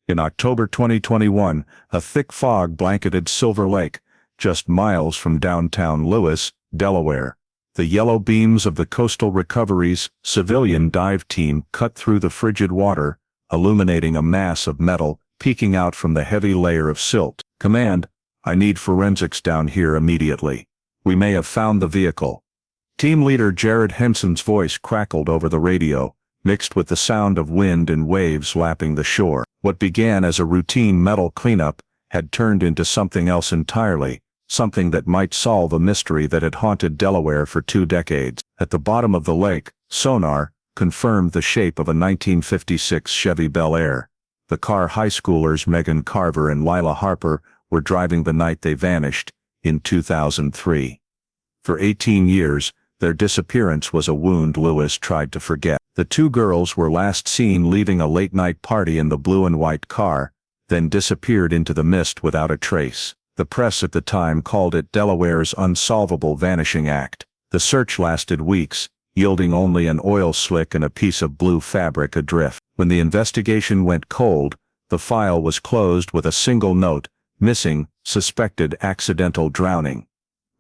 In October 2021, a thick fog blanketed Silver Lake, just miles from downtown Lewes, Delaware. The yellow beams of the Coastal Recoveries civilian dive team cut through the frigid water, illuminating a mass of metal peeking out from the heavy layer of silt. "Command, I need forensics down here immediately. We may have found the vehicle." Team leader Jared Henson's voice crackled over the radio, mixed with the sound of wind and waves lapping the shore. What began as a routine metal cleanup had turned into something else entirely, something that might solve a mystery that had haunted Delaware for 2 decades. At the bottom of the lake, sonar confirmed the shape of a 1956 Chevy Bel Air, the car high schoolers Megan Carver and Lila Harper were driving the night they vanished, in 2003. For 18 years, their disappearance was a wound Lewes tried to forget. The 2 girls were last seen leaving a late-night party in the blue and white car, then disappeared into the mist without a trace. The press at the time called it Delaware's unsolvable vanishing act. The search lasted weeks, yielding only an oil slick and a piece of blue fabric adrift. When the investigation went cold, the file was closed with a single note: missing, suspected accidental drowning.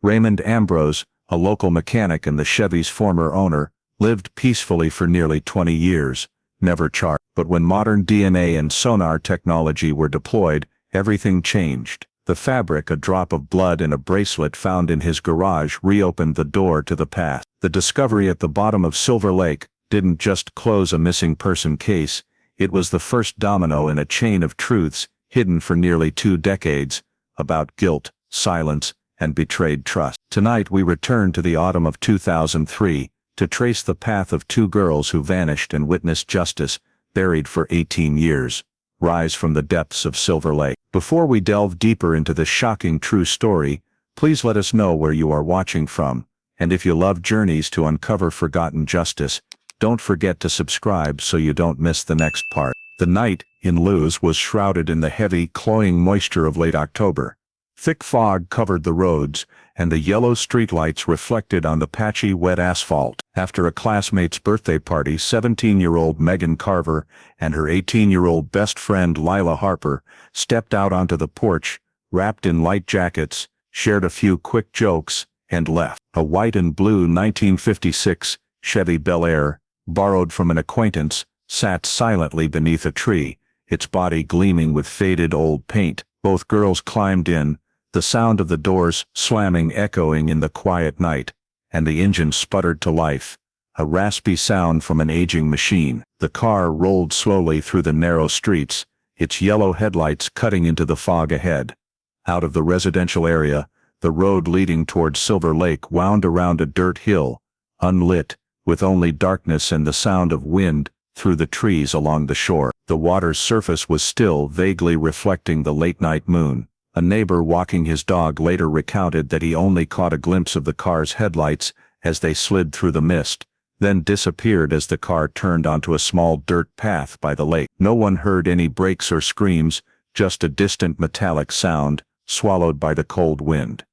Raymond Ambrose, a local mechanic and the Chevy's former owner, lived peacefully for nearly 20 years, never charged. But when modern DNA and sonar technology were deployed, everything changed. The fabric, a drop of blood in a bracelet found in his garage, reopened the door to the past. The discovery at the bottom of Silver Lake didn't just close a missing person case, it was the first domino in a chain of truths hidden for nearly 2 decades, about guilt, silence, and betrayed trust. Tonight we return to the autumn of 2003, to trace the path of 2 girls who vanished and witnessed justice, buried for 18 years, rise from the depths of Silver Lake. Before we delve deeper into this shocking true story, please let us know where you are watching from, and if you love journeys to uncover forgotten justice, don't forget to subscribe so you don't miss the next part. The night in Lewes was shrouded in the heavy, cloying moisture of late October. Thick fog covered the roads, and the yellow streetlights reflected on the patchy, wet asphalt. After a classmate's birthday party, 17-year-old Megan Carver and her 18-year-old best friend Lila Harper stepped out onto the porch, wrapped in light jackets, shared a few quick jokes, and left. A white and blue 1956 Chevy Bel Air, borrowed from an acquaintance, sat silently beneath a tree, its body gleaming with faded old paint. Both girls climbed in, the sound of the doors slamming echoing in the quiet night, and the engine sputtered to life, a raspy sound from an aging machine. The car rolled slowly through the narrow streets, its yellow headlights cutting into the fog ahead. Out of the residential area, the road leading toward Silver Lake wound around a dirt hill, unlit, with only darkness and the sound of wind through the trees along the shore. The water's surface was still, vaguely reflecting the late-night moon. A neighbor walking his dog later recounted that he only caught a glimpse of the car's headlights as they slid through the mist, then disappeared as the car turned onto a small dirt path by the lake. No one heard any brakes or screams, just a distant metallic sound, swallowed by the cold wind.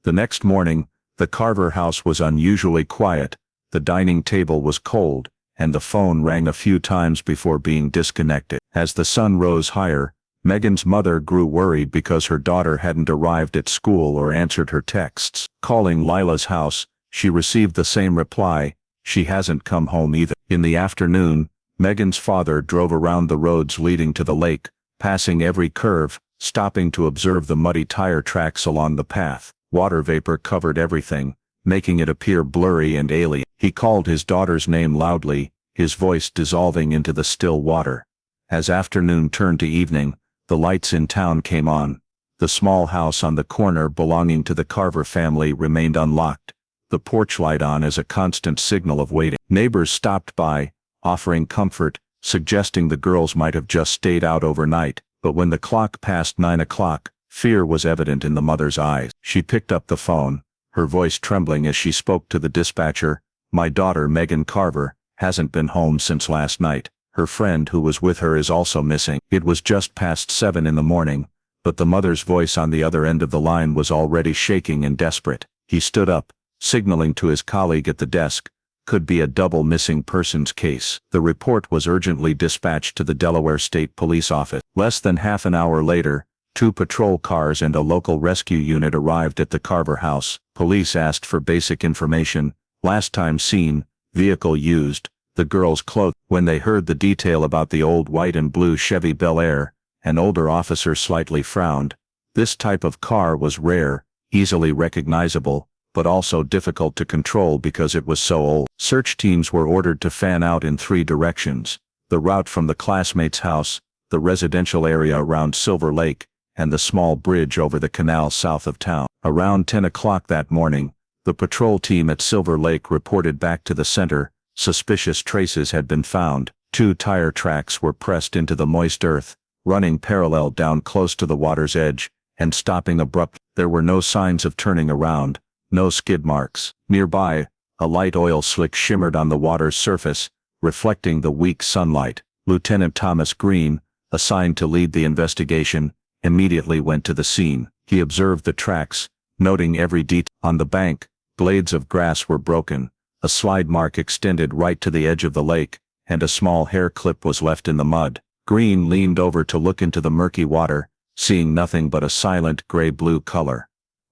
The next morning, the Carver house was unusually quiet, the dining table was cold, and the phone rang a few times before being disconnected. As the sun rose higher, Megan's mother grew worried because her daughter hadn't arrived at school or answered her texts. Calling Lila's house, she received the same reply: "She hasn't come home either." In the afternoon, Megan's father drove around the roads leading to the lake, passing every curve, stopping to observe the muddy tire tracks along the path. Water vapor covered everything, making it appear blurry and alien. He called his daughter's name loudly, his voice dissolving into the still water. As afternoon turned to evening, the lights in town came on. The small house on the corner belonging to the Carver family remained unlocked, the porch light on as a constant signal of waiting. Neighbors stopped by, offering comfort, suggesting the girls might have just stayed out overnight. But when the clock passed 9 o'clock, fear was evident in the mother's eyes. She picked up the phone, her voice trembling as she spoke to the dispatcher. "My daughter, Megan Carver, hasn't been home since last night. Her friend who was with her is also missing." It was just past 7 in the morning, but the mother's voice on the other end of the line was already shaking and desperate. He stood up, signaling to his colleague at the desk. "Could be a double missing persons case." The report was urgently dispatched to the Delaware State Police Office. Less than half an hour later, 2 patrol cars and a local rescue unit arrived at the Carver house. Police asked for basic information: last time seen, vehicle used, the girl's clothes. When they heard the detail about the old white and blue Chevy Bel Air, an older officer slightly frowned. This type of car was rare, easily recognizable, but also difficult to control because it was so old. Search teams were ordered to fan out in 3 directions: the route from the classmate's house, the residential area around Silver Lake, and the small bridge over the canal south of town. Around 10 o'clock that morning, the patrol team at Silver Lake reported back to the center. Suspicious traces had been found. 2 tire tracks were pressed into the moist earth, running parallel down close to the water's edge, and stopping abruptly. There were no signs of turning around, no skid marks. Nearby, a light oil slick shimmered on the water's surface, reflecting the weak sunlight. Lieutenant Thomas Green, assigned to lead the investigation, immediately went to the scene. He observed the tracks, noting every detail. On the bank, blades of grass were broken, a slide mark extended right to the edge of the lake, and a small hair clip was left in the mud. Green leaned over to look into the murky water, seeing nothing but a silent gray-blue color.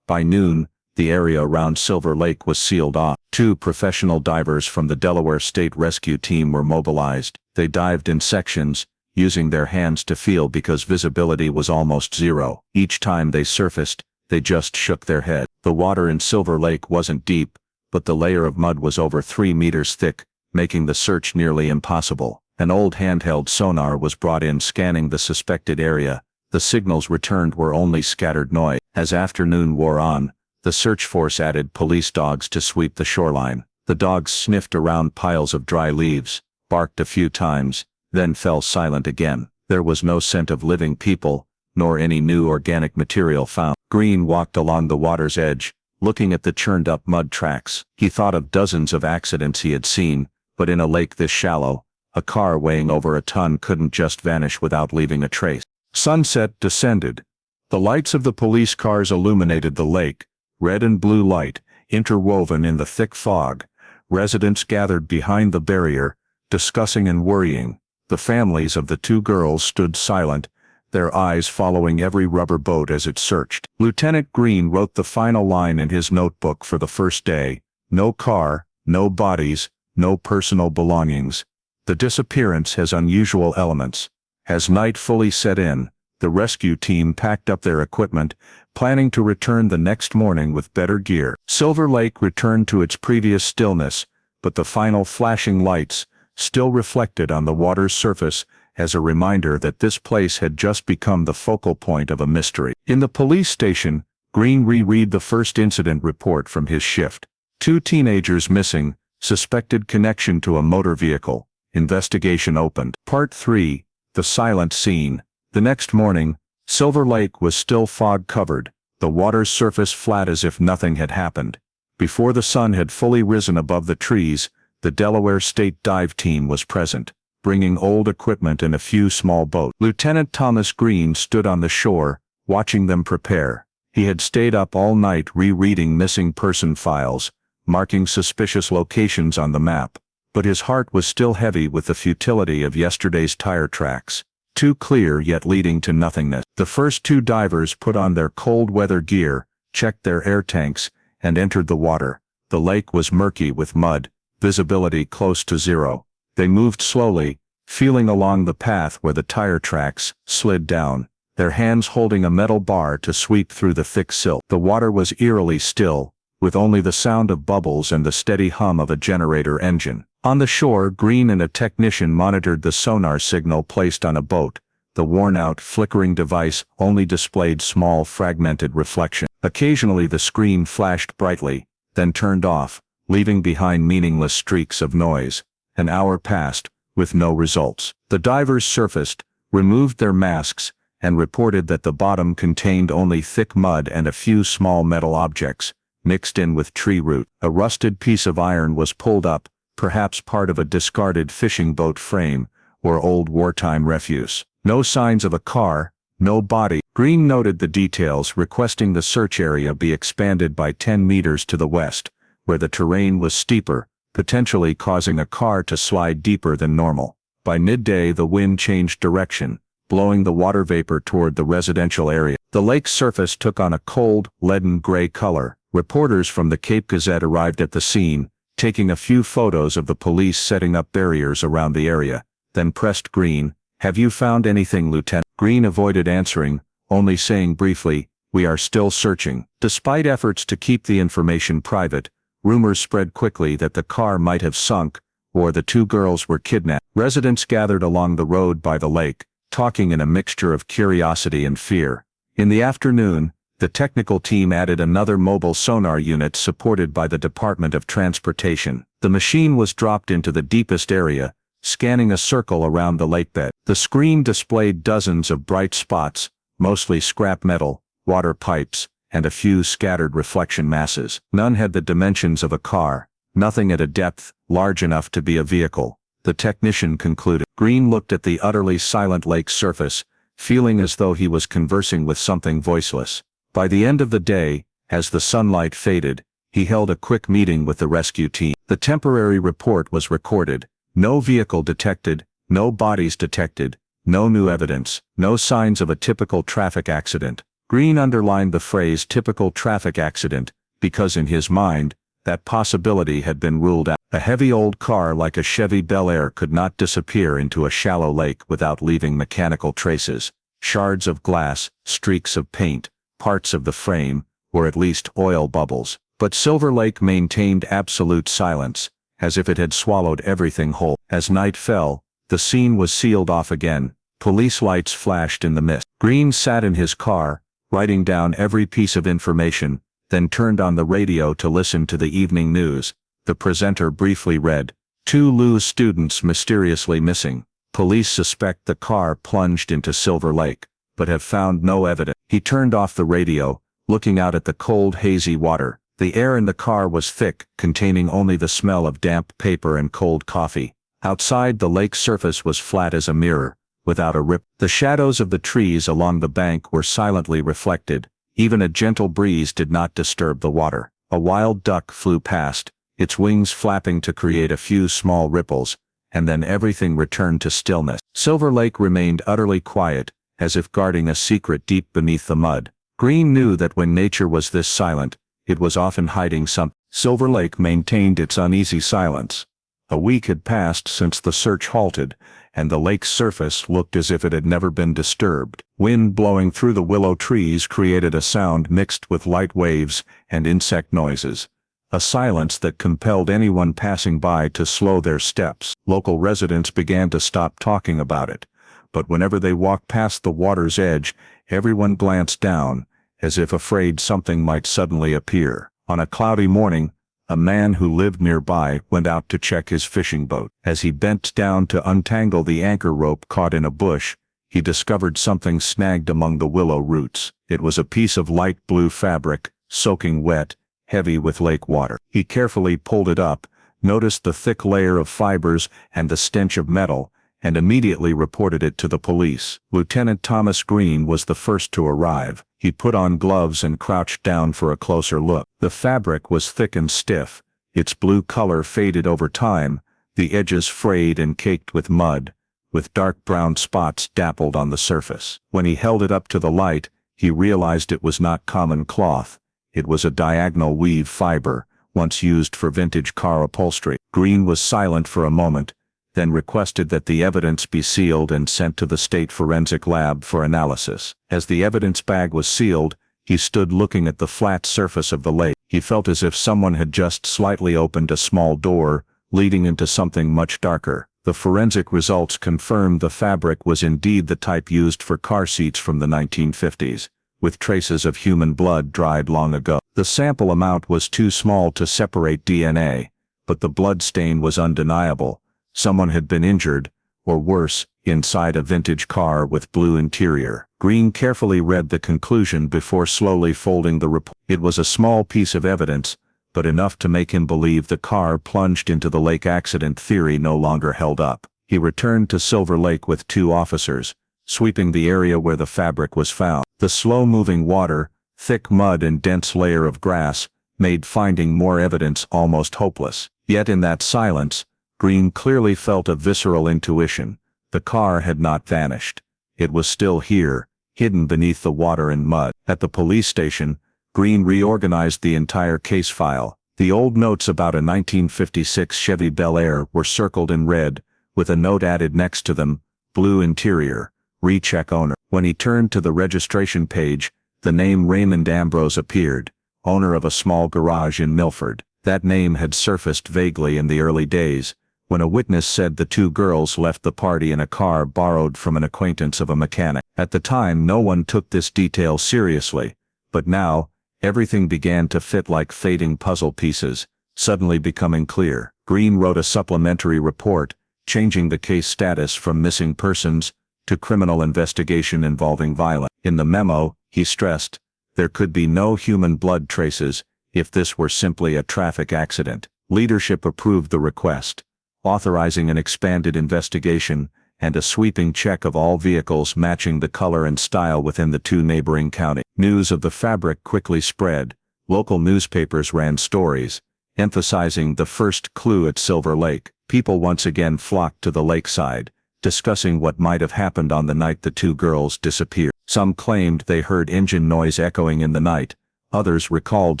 By noon, the area around Silver Lake was sealed off. 2 professional divers from the Delaware State Rescue Team were mobilized. They dived in sections, using their hands to feel because visibility was almost zero. Each time they surfaced, they just shook their head. The water in Silver Lake wasn't deep, but the layer of mud was over 3 meters thick, making the search nearly impossible. An old handheld sonar was brought in scanning the suspected area. The signals returned were only scattered noise. As afternoon wore on, the search force added police dogs to sweep the shoreline. The dogs sniffed around piles of dry leaves, barked a few times, then fell silent again. There was no scent of living people, nor any new organic material found. Green walked along the water's edge, looking at the churned-up mud tracks. He thought of dozens of accidents he had seen, but in a lake this shallow, a car weighing over a ton couldn't just vanish without leaving a trace. Sunset descended. The lights of the police cars illuminated the lake, red and blue light, interwoven in the thick fog. Residents gathered behind the barrier, discussing and worrying. The families of the 2 girls stood silent, their eyes following every rubber boat as it searched. Lieutenant Green wrote the final line in his notebook for the first day: no car, no bodies, no personal belongings. The disappearance has unusual elements. As night fully set in, the rescue team packed up their equipment, planning to return the next morning with better gear. Silver Lake returned to its previous stillness, but the final flashing lights still reflected on the water's surface as a reminder that this place had just become the focal point of a mystery. In the police station, Green reread the first incident report from his shift. 2 teenagers missing, suspected connection to a motor vehicle. Investigation opened. Part 3, The Silent Scene. The next morning, Silver Lake was still fog-covered, the water's surface flat as if nothing had happened. Before the sun had fully risen above the trees, the Delaware State Dive Team was present, bringing old equipment and a few small boats. Lieutenant Thomas Green stood on the shore, watching them prepare. He had stayed up all night rereading missing person files, marking suspicious locations on the map, but his heart was still heavy with the futility of yesterday's tire tracks. Too clear yet leading to nothingness. The first 2 divers put on their cold weather gear, checked their air tanks, and entered the water. The lake was murky with mud, visibility close to zero. They moved slowly, feeling along the path where the tire tracks slid down, their hands holding a metal bar to sweep through the thick silt. The water was eerily still, with only the sound of bubbles and the steady hum of a generator engine. On the shore, Green and a technician monitored the sonar signal placed on a boat. The worn-out, flickering device only displayed small, fragmented reflection. Occasionally the screen flashed brightly, then turned off, leaving behind meaningless streaks of noise. An hour passed, with no results. The divers surfaced, removed their masks, and reported that the bottom contained only thick mud and a few small metal objects, mixed in with tree root. A rusted piece of iron was pulled up, perhaps part of a discarded fishing boat frame, or old wartime refuse. No signs of a car, no body. Green noted the details, requesting the search area be expanded by 10 meters to the west, where the terrain was steeper, potentially causing a car to slide deeper than normal. By midday the wind changed direction, blowing the water vapor toward the residential area. The lake's surface took on a cold, leaden gray color. Reporters from the Cape Gazette arrived at the scene, taking a few photos of the police setting up barriers around the area, then pressed Green. "Have you found anything, Lieutenant?" Green avoided answering, only saying briefly, "We are still searching." Despite efforts to keep the information private, rumors spread quickly that the car might have sunk, or the two girls were kidnapped. Residents gathered along the road by the lake, talking in a mixture of curiosity and fear. In the afternoon, the technical team added another mobile sonar unit supported by the Department of Transportation. The machine was dropped into the deepest area, scanning a circle around the lakebed. The screen displayed dozens of bright spots, mostly scrap metal, water pipes, and a few scattered reflection masses. None had the dimensions of a car, nothing at a depth large enough to be a vehicle, the technician concluded. Green looked at the utterly silent lake's surface, feeling as though he was conversing with something voiceless. By the end of the day, as the sunlight faded, he held a quick meeting with the rescue team. The temporary report was recorded. No vehicle detected, no bodies detected, no new evidence, no signs of a typical traffic accident. Green underlined the phrase typical traffic accident, because in his mind, that possibility had been ruled out. A heavy old car like a Chevy Bel Air could not disappear into a shallow lake without leaving mechanical traces. Shards of glass, streaks of paint, parts of the frame, or at least oil bubbles. But Silver Lake maintained absolute silence, as if it had swallowed everything whole. As night fell, the scene was sealed off again. Police lights flashed in the mist. Green sat in his car, writing down every piece of information, then turned on the radio to listen to the evening news. The presenter briefly read, "2 Lewes students mysteriously missing. Police suspect the car plunged into Silver Lake, but have found no evidence." He turned off the radio, looking out at the cold, hazy water. The air in the car was thick, containing only the smell of damp paper and cold coffee. Outside, the lake's surface was flat as a mirror, without a rip. The shadows of the trees along the bank were silently reflected. Even a gentle breeze did not disturb the water. A wild duck flew past, its wings flapping to create a few small ripples, and then everything returned to stillness. Silver Lake remained utterly quiet, as if guarding a secret deep beneath the mud. Green knew that when nature was this silent, it was often hiding something. Silver Lake maintained its uneasy silence. A week had passed since the search halted, and the lake's surface looked as if it had never been disturbed. Wind blowing through the willow trees created a sound mixed with light waves and insect noises. A silence that compelled anyone passing by to slow their steps. Local residents began to stop talking about it, but whenever they walked past the water's edge, everyone glanced down, as if afraid something might suddenly appear. On a cloudy morning, a man who lived nearby went out to check his fishing boat. As he bent down to untangle the anchor rope caught in a bush, he discovered something snagged among the willow roots. It was a piece of light blue fabric, soaking wet, heavy with lake water. He carefully pulled it up, noticed the thick layer of fibers and the stench of metal, and immediately reported it to the police. Lieutenant Thomas Green was the first to arrive. He put on gloves and crouched down for a closer look. The fabric was thick and stiff, its blue color faded over time, the edges frayed and caked with mud, with dark brown spots dappled on the surface. When he held it up to the light, he realized it was not common cloth. It was a diagonal weave fiber, once used for vintage car upholstery. Green was silent for a moment, then requested that the evidence be sealed and sent to the state forensic lab for analysis. As the evidence bag was sealed, he stood looking at the flat surface of the lake. He felt as if someone had just slightly opened a small door, leading into something much darker. The forensic results confirmed the fabric was indeed the type used for car seats from the 1950s, with traces of human blood dried long ago. The sample amount was too small to separate DNA, but the blood stain was undeniable. Someone had been injured, or worse, inside a vintage car with blue interior. Green carefully read the conclusion before slowly folding the report. It was a small piece of evidence, but enough to make him believe the car plunged into the lake accident theory no longer held up. He returned to Silver Lake with 2 officers, sweeping the area where the fabric was found. The slow-moving water, thick mud and dense layer of grass, made finding more evidence almost hopeless. Yet in that silence, Green clearly felt a visceral intuition. The car had not vanished. It was still here, hidden beneath the water and mud. At the police station, Green reorganized the entire case file. The old notes about a 1956 Chevy Bel Air were circled in red, with a note added next to them, blue interior, recheck owner. When he turned to the registration page, the name Raymond Ambrose appeared, owner of a small garage in Milford. That name had surfaced vaguely in the early days, when a witness said the two girls left the party in a car borrowed from an acquaintance of a mechanic. At the time, no one took this detail seriously, but now, everything began to fit like fading puzzle pieces, suddenly becoming clear. Green wrote a supplementary report, changing the case status from missing persons to criminal investigation involving violence. In the memo, he stressed, there could be no human blood traces if this were simply a traffic accident. Leadership approved the request, authorizing an expanded investigation and a sweeping check of all vehicles matching the color and style within the two neighboring counties. News of the fabric quickly spread. Local newspapers ran stories, emphasizing the first clue at Silver Lake. People once again flocked to the lakeside, discussing what might have happened on the night the two girls disappeared. Some claimed they heard engine noise echoing in the night. Others recalled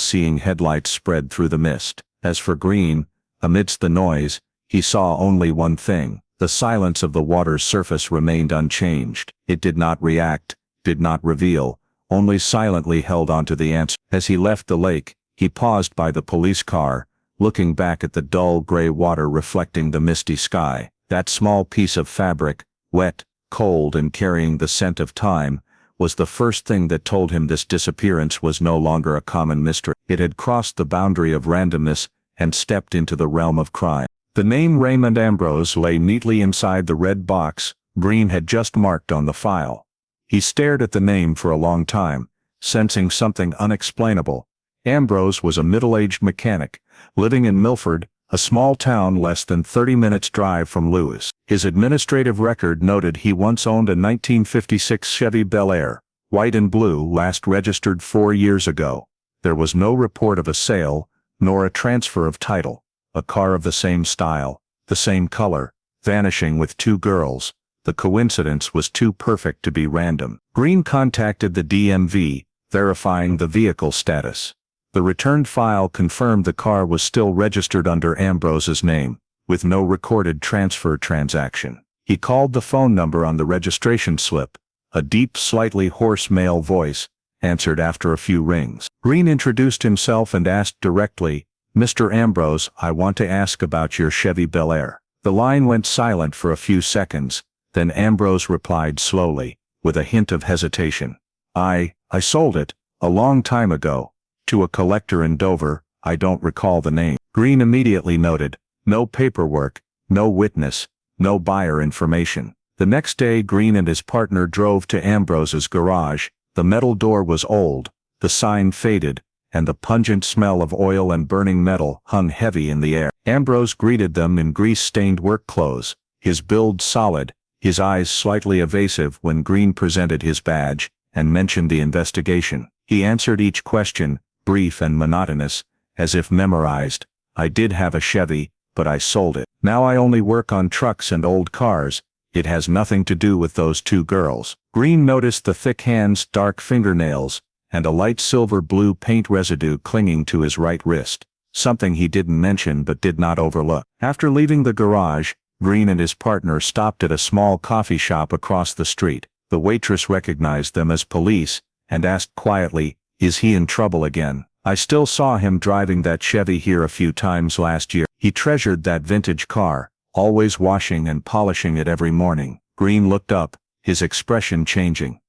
seeing headlights spread through the mist. As for Green, amidst the noise, he saw only one thing. The silence of the water's surface remained unchanged. It did not react, did not reveal, only silently held onto the answer. As he left the lake, he paused by the police car, looking back at the dull gray water reflecting the misty sky. That small piece of fabric, wet, cold and carrying the scent of time, was the first thing that told him this disappearance was no longer a common mystery. It had crossed the boundary of randomness and stepped into the realm of crime. The name Raymond Ambrose lay neatly inside the red box Green had just marked on the file. He stared at the name for a long time, sensing something unexplainable. Ambrose was a middle-aged mechanic, living in Milford, a small town less than 30 minutes' drive from Lewes. His administrative record noted he once owned a 1956 Chevy Bel Air, white and blue, last registered 4 years ago. There was no report of a sale, nor a transfer of title. A car of the same style, the same color, vanishing with two girls. The coincidence was too perfect to be random. Green contacted the DMV, verifying the vehicle status. The returned file confirmed the car was still registered under Ambrose's name, with no recorded transfer transaction. He called the phone number on the registration slip. A deep, slightly hoarse male voice answered after a few rings. Green introduced himself and asked directly, "Mr. Ambrose, I want to ask about your Chevy Bel Air." The line went silent for a few seconds, then Ambrose replied slowly, with a hint of hesitation. I sold it, a long time ago, to a collector in Dover. I don't recall the name." Green immediately noted, no paperwork, no witness, no buyer information. The next day Green and his partner drove to Ambrose's garage. The metal door was old, the sign faded, and the pungent smell of oil and burning metal hung heavy in the air. Ambrose greeted them in grease-stained work clothes, his build solid, his eyes slightly evasive when Green presented his badge and mentioned the investigation. He answered each question, brief and monotonous, as if memorized. "I did have a Chevy, but I sold it. Now I only work on trucks and old cars. It has nothing to do with those two girls." Green noticed the thick hands, dark fingernails, and a light silver-blue paint residue clinging to his right wrist, something he didn't mention but did not overlook. After leaving the garage, Green and his partner stopped at a small coffee shop across the street. The waitress recognized them as police and asked quietly, "Is he in trouble again?" "I still saw him driving that Chevy here a few times last year. He treasured that vintage car, always washing and polishing it every morning." Green looked up, his expression changing.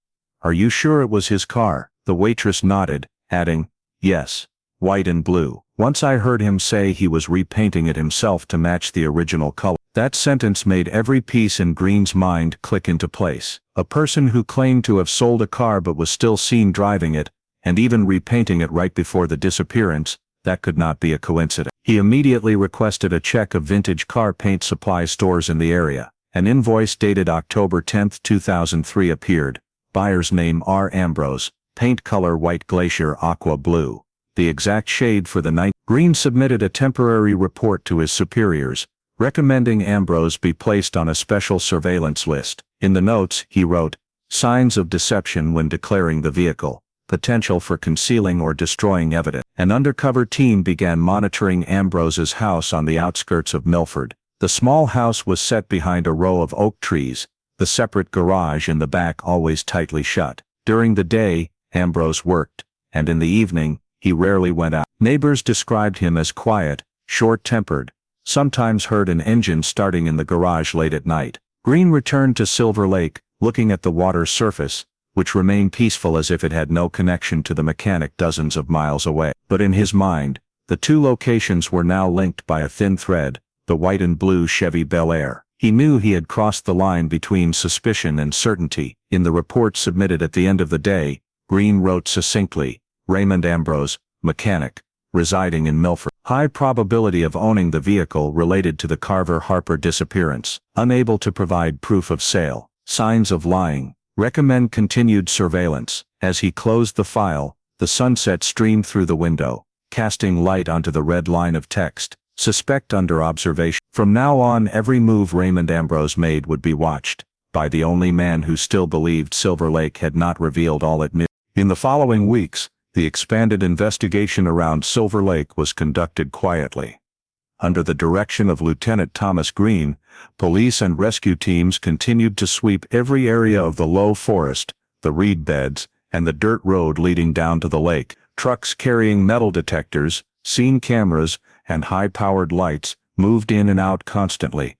"Are you sure it was his car?" The waitress nodded, adding, "Yes, white and blue. Once I heard him say he was repainting it himself to match the original color." That sentence made every piece in Green's mind click into place. A person who claimed to have sold a car but was still seen driving it, and even repainting it right before the disappearance, that could not be a coincidence. He immediately requested a check of vintage car paint supply stores in the area. An invoice dated October 10, 2003 appeared. Buyer's name R. Ambrose. Paint color white glacier aqua blue. The exact shade for the night. Green submitted a temporary report to his superiors, recommending Ambrose be placed on a special surveillance list. In the notes, he wrote, Signs of deception when declaring the vehicle. Potential for concealing or destroying evidence. An undercover team began monitoring Ambrose's house on the outskirts of Milford. The small house was set behind a row of oak trees, the separate garage in the back always tightly shut. During the day, Ambrose worked, and in the evening, he rarely went out. Neighbors described him as quiet, short-tempered, sometimes heard an engine starting in the garage late at night. Green returned to Silver Lake, looking at the water's surface, which remained peaceful as if it had no connection to the mechanic dozens of miles away. But in his mind, the two locations were now linked by a thin thread, the white and blue Chevy Bel Air. He knew he had crossed the line between suspicion and certainty. In the report submitted at the end of the day, Green wrote succinctly, Raymond Ambrose, mechanic, residing in Milford. High probability of owning the vehicle related to the Carver Harper disappearance. Unable to provide proof of sale. Signs of lying. Recommend continued surveillance. As he closed the file, the sunset streamed through the window, casting light onto the red line of text. Suspect under observation. From now on, every move Raymond Ambrose made would be watched by the only man who still believed Silver Lake had not revealed all it knew. In the following weeks, the expanded investigation around Silver Lake was conducted quietly. Under the direction of Lieutenant Thomas Green, police and rescue teams continued to sweep every area of the low forest, the reed beds, and the dirt road leading down to the lake. Trucks carrying metal detectors, scene cameras, and high-powered lights moved in and out constantly,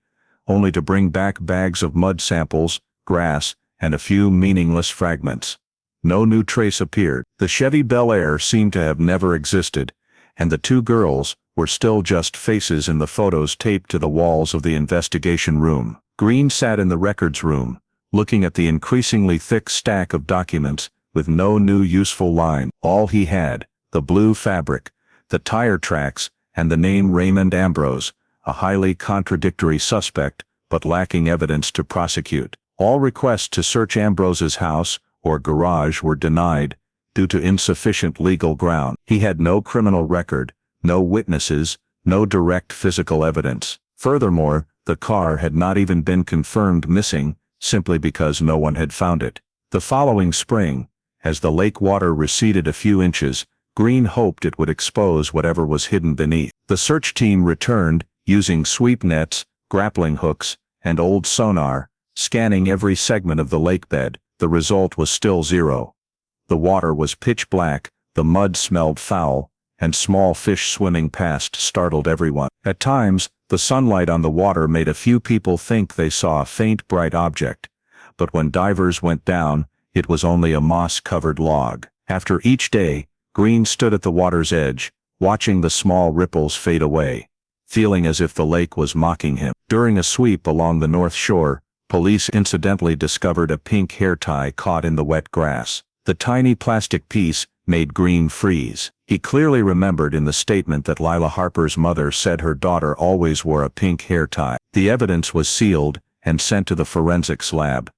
only to bring back bags of mud samples, grass, and a few meaningless fragments. No new trace appeared. The Chevy Bel Air seemed to have never existed, and the two girls were still just faces in the photos taped to the walls of the investigation room. Green sat in the records room, looking at the increasingly thick stack of documents with no new useful line. All he had, the blue fabric, the tire tracks, and the name Raymond Ambrose, a highly contradictory suspect, but lacking evidence to prosecute. All requests to search Ambrose's house or garage were denied due to insufficient legal ground. He had no criminal record, no witnesses, no direct physical evidence. Furthermore, the car had not even been confirmed missing, simply because no one had found it. The following spring, as the lake water receded a few inches, Green hoped it would expose whatever was hidden beneath. The search team returned, using sweep nets, grappling hooks, and old sonar, scanning every segment of the lake bed. The result was still zero. The water was pitch black, the mud smelled foul, and small fish swimming past startled everyone. At times, the sunlight on the water made a few people think they saw a faint bright object, but when divers went down, it was only a moss-covered log. After each day, Green stood at the water's edge, watching the small ripples fade away, feeling as if the lake was mocking him. During a sweep along the north shore, police incidentally discovered a pink hair tie caught in the wet grass. The tiny plastic piece made Green freeze. He clearly remembered in the statement that Lila Harper's mother said her daughter always wore a pink hair tie. The evidence was sealed and sent to the forensics lab,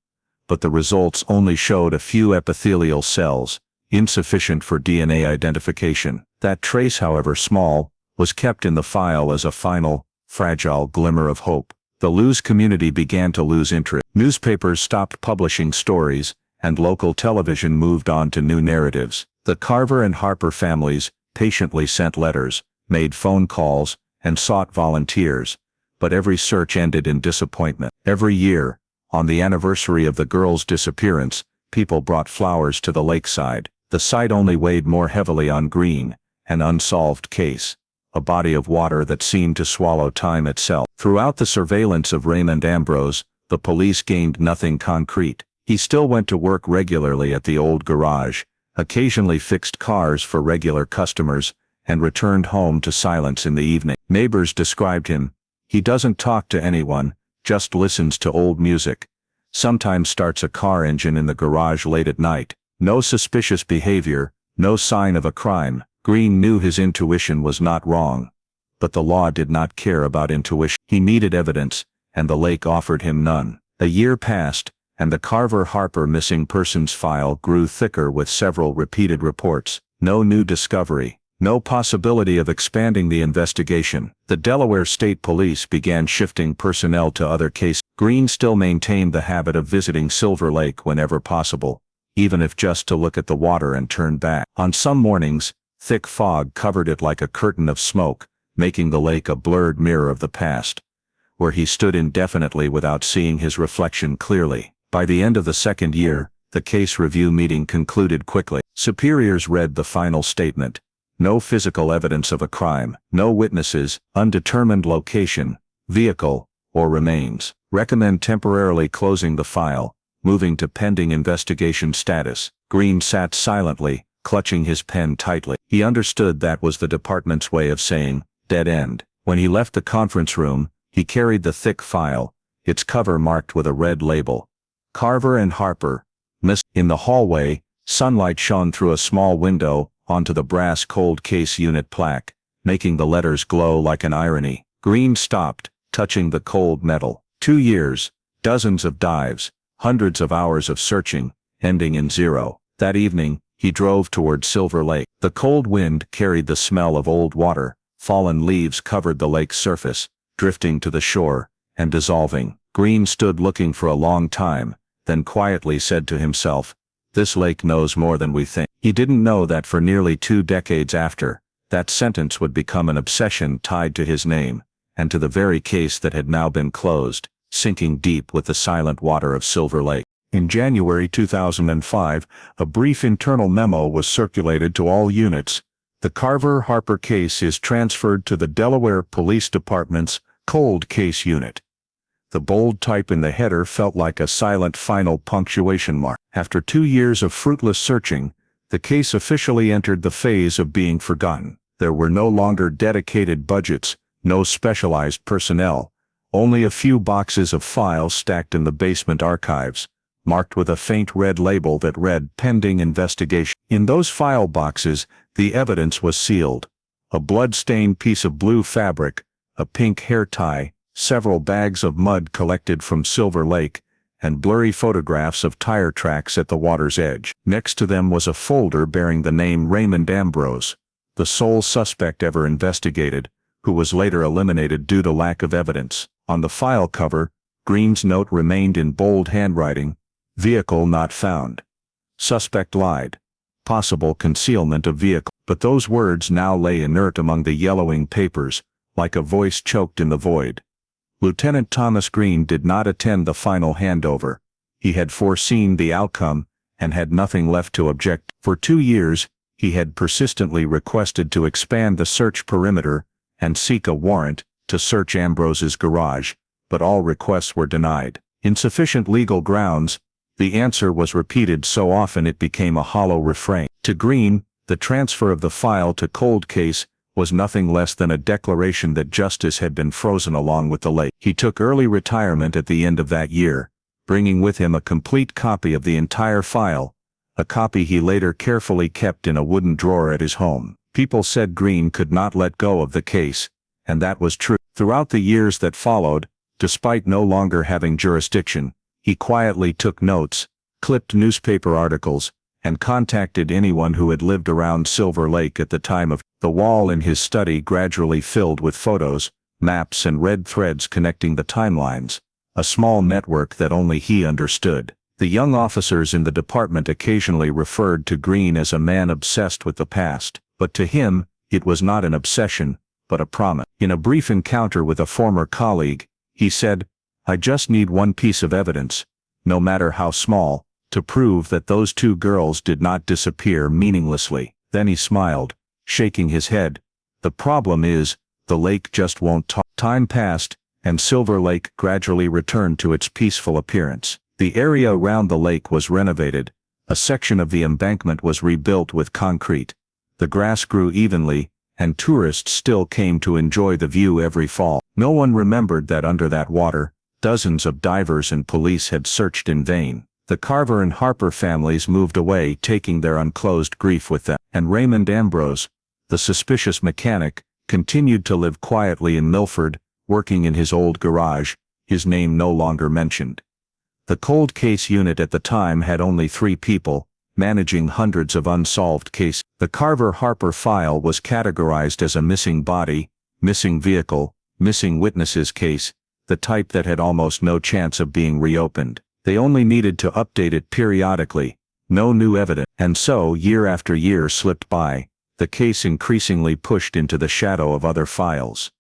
but the results only showed a few epithelial cells, insufficient for DNA identification. That trace, however small, was kept in the file as a final, fragile glimmer of hope. The Lewes community began to lose interest. Newspapers stopped publishing stories, and local television moved on to new narratives. The Carver and Harper families patiently sent letters, made phone calls, and sought volunteers, but every search ended in disappointment. Every year, on the anniversary of the girl's disappearance, people brought flowers to the lakeside. The site only weighed more heavily on Green, an unsolved case, a body of water that seemed to swallow time itself. Throughout the surveillance of Raymond Ambrose, the police gained nothing concrete. He still went to work regularly at the old garage, occasionally fixed cars for regular customers, and returned home to silence in the evening. Neighbors described him. He doesn't talk to anyone, just listens to old music. Sometimes starts a car engine in the garage late at night. No suspicious behavior, no sign of a crime. Green knew his intuition was not wrong, but the law did not care about intuition. He needed evidence, and the lake offered him none. A year passed, and the Carver-Harper missing persons file grew thicker with several repeated reports. No new discovery, No possibility of expanding the investigation. The Delaware State Police began shifting personnel to other cases. Green still maintained the habit of visiting Silver Lake whenever possible, even if just to look at the water and turn back. On some mornings, thick fog covered it like a curtain of smoke, making the lake a blurred mirror of the past, where he stood indefinitely without seeing his reflection clearly. By the end of the second year, the case review meeting concluded quickly. Superiors read the final statement. No physical evidence of a crime, no witnesses, undetermined location, vehicle, or remains. Recommend temporarily closing the file, moving to pending investigation status. Green sat silently, clutching his pen tightly. He understood that was the department's way of saying, dead end. When he left the conference room, he carried the thick file, its cover marked with a red label. Carver and Harper. In the hallway, sunlight shone through a small window onto the brass cold case unit plaque, making the letters glow like an irony. Green stopped, touching the cold metal. 2 years, dozens of dives, hundreds of hours of searching, ending in zero. That evening, he drove toward Silver Lake. The cold wind carried the smell of old water. Fallen leaves covered the lake's surface, drifting to the shore and dissolving. Green stood looking for a long time, then quietly said to himself, "This lake knows more than we think." He didn't know that for nearly 2 decades after, that sentence would become an obsession tied to his name, and to the very case that had now been closed, sinking deep with the silent water of Silver Lake. In January 2005, a brief internal memo was circulated to all units. The Carver-Harper case is transferred to the Delaware Police Department's Cold Case Unit. The bold type in the header felt like a silent final punctuation mark. After 2 years of fruitless searching, the case officially entered the phase of being forgotten. There were no longer dedicated budgets, no specialized personnel, only a few boxes of files stacked in the basement archives, marked with a faint red label that read "Pending Investigation." In those file boxes, the evidence was sealed. A blood-stained piece of blue fabric, a pink hair tie, several bags of mud collected from Silver Lake, and blurry photographs of tire tracks at the water's edge. Next to them was a folder bearing the name Raymond Ambrose, the sole suspect ever investigated, who was later eliminated due to lack of evidence. On the file cover, Green's note remained in bold handwriting: "Vehicle not found. Suspect lied. Possible concealment of vehicle." But those words now lay inert among the yellowing papers, like a voice choked in the void. Lieutenant Thomas Green did not attend the final handover. He had foreseen the outcome, and had nothing left to object. For 2 years, he had persistently requested to expand the search perimeter, and seek a warrant to search Ambrose's garage, but all requests were denied. Insufficient legal grounds, the answer was repeated so often it became a hollow refrain. To Green, the transfer of the file to Cold Case was nothing less than a declaration that justice had been frozen along with the lake. He took early retirement at the end of that year, bringing with him a complete copy of the entire file, a copy he later carefully kept in a wooden drawer at his home. People said Green could not let go of the case, and that was true. Throughout the years that followed, despite no longer having jurisdiction, he quietly took notes, clipped newspaper articles, and contacted anyone who had lived around Silver Lake at the time of. The wall in his study gradually filled with photos, maps and red threads connecting the timelines, a small network that only he understood. The young officers in the department occasionally referred to Green as a man obsessed with the past, but to him, it was not an obsession, but a promise. In a brief encounter with a former colleague, he said, "I just need one piece of evidence, no matter how small, to prove that those 2 girls did not disappear meaninglessly." Then he smiled, shaking his head. "The problem is, the lake just won't talk." Time passed, and Silver Lake gradually returned to its peaceful appearance. The area around the lake was renovated. A section of the embankment was rebuilt with concrete. The grass grew evenly, and tourists still came to enjoy the view every fall. No one remembered that under that water, dozens of divers and police had searched in vain. The Carver and Harper families moved away, taking their unclosed grief with them. And Raymond Ambrose, the suspicious mechanic, continued to live quietly in Milford, working in his old garage, his name no longer mentioned. The Cold Case Unit at the time had only 3 people, managing hundreds of unsolved cases. The Carver-Harper file was categorized as a missing body, missing vehicle, missing witnesses case, the type that had almost no chance of being reopened. They only needed to update it periodically. No new evidence. And so, year after year slipped by, the case increasingly pushed into the shadow of other files.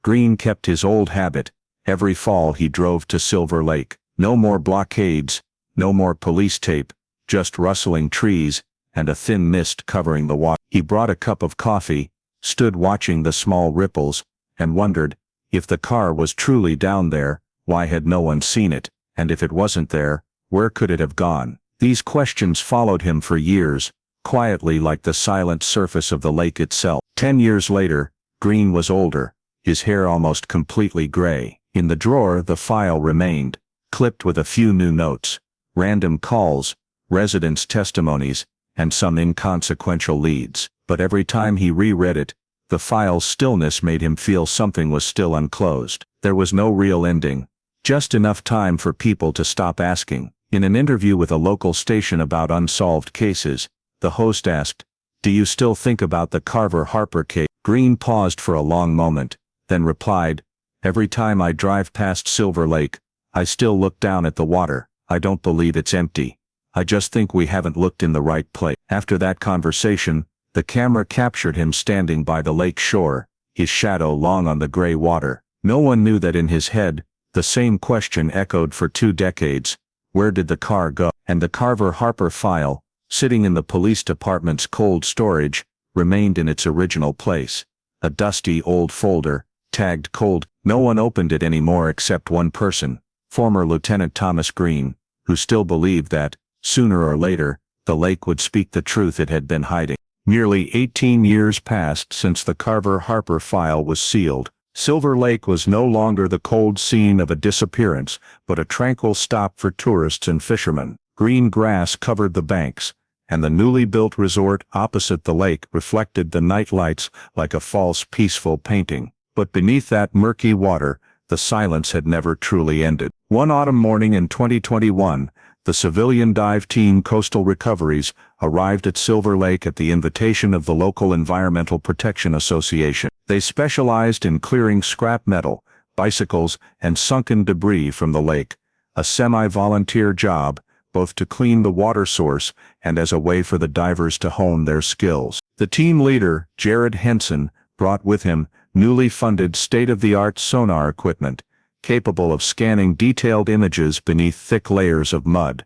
Green kept his old habit. Every fall he drove to Silver Lake. No more blockades, no more police tape, just rustling trees and a thin mist covering the water. He brought a cup of coffee, stood watching the small ripples, and wondered, if the car was truly down there, why had no one seen it, and if it wasn't there, where could it have gone? These questions followed him for years, quietly like the silent surface of the lake itself. 10 years later, Green was older, his hair almost completely gray. In the drawer the file remained, clipped with a few new notes, random calls, residents' testimonies, and some inconsequential leads. But every time he reread it, the file's stillness made him feel something was still unclosed. There was no real ending, just enough time for people to stop asking. In an interview with a local station about unsolved cases, the host asked, "Do you still think about the Carver-Harper case?" Green paused for a long moment, then replied, "Every time I drive past Silver Lake, I still look down at the water. I don't believe it's empty. I just think we haven't looked in the right place." After that conversation, the camera captured him standing by the lake shore, his shadow long on the gray water. No one knew that in his head, the same question echoed for 2 decades. Where did the car go? And the Carver-Harper file, sitting in the police department's cold storage, remained in its original place. A dusty old folder, tagged cold. No one opened it anymore except one person, former Lieutenant Thomas Green, who still believed that, sooner or later, the lake would speak the truth it had been hiding. Nearly 18 years passed since the Carver-Harper file was sealed. Silver Lake was no longer the cold scene of a disappearance, but a tranquil stop for tourists and fishermen. Green grass covered the banks, and the newly built resort opposite the lake reflected the night lights like a false peaceful painting. But beneath that murky water, the silence had never truly ended. One autumn morning in 2021, the civilian dive team Coastal Recoveries arrived at Silver Lake at the invitation of the local Environmental Protection Association. They specialized in clearing scrap metal, bicycles, and sunken debris from the lake, a semi-volunteer job, both to clean the water source and as a way for the divers to hone their skills. The team leader, Jared Henson, brought with him newly funded state-of-the-art sonar equipment, capable of scanning detailed images beneath thick layers of mud.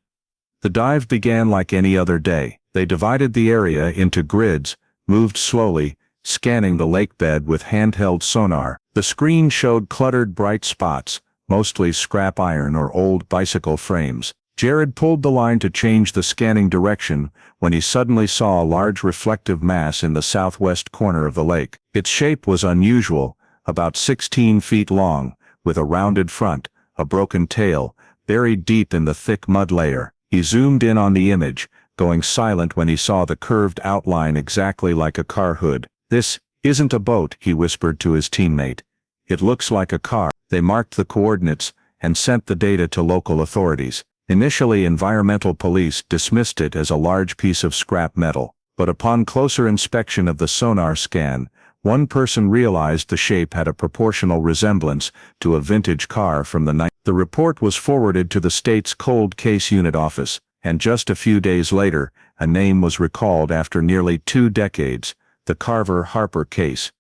The dive began like any other day. They divided the area into grids, moved slowly, scanning the lake bed with handheld sonar. The screen showed cluttered bright spots, mostly scrap iron or old bicycle frames. Jared pulled the line to change the scanning direction when he suddenly saw a large reflective mass in the southwest corner of the lake. Its shape was unusual, about 16 feet long, with a rounded front, a broken tail, buried deep in the thick mud layer. He zoomed in on the image, going silent when he saw the curved outline exactly like a car hood. "This isn't a boat," he whispered to his teammate. "It looks like a car." They marked the coordinates and sent the data to local authorities. Initially, environmental police dismissed it as a large piece of scrap metal, but upon closer inspection of the sonar scan, one person realized the shape had a proportional resemblance to a vintage car from the 90s. The report was forwarded to the state's cold case unit office, and just a few days later, a name was recalled after nearly 2 decades, the Carver-Harper case.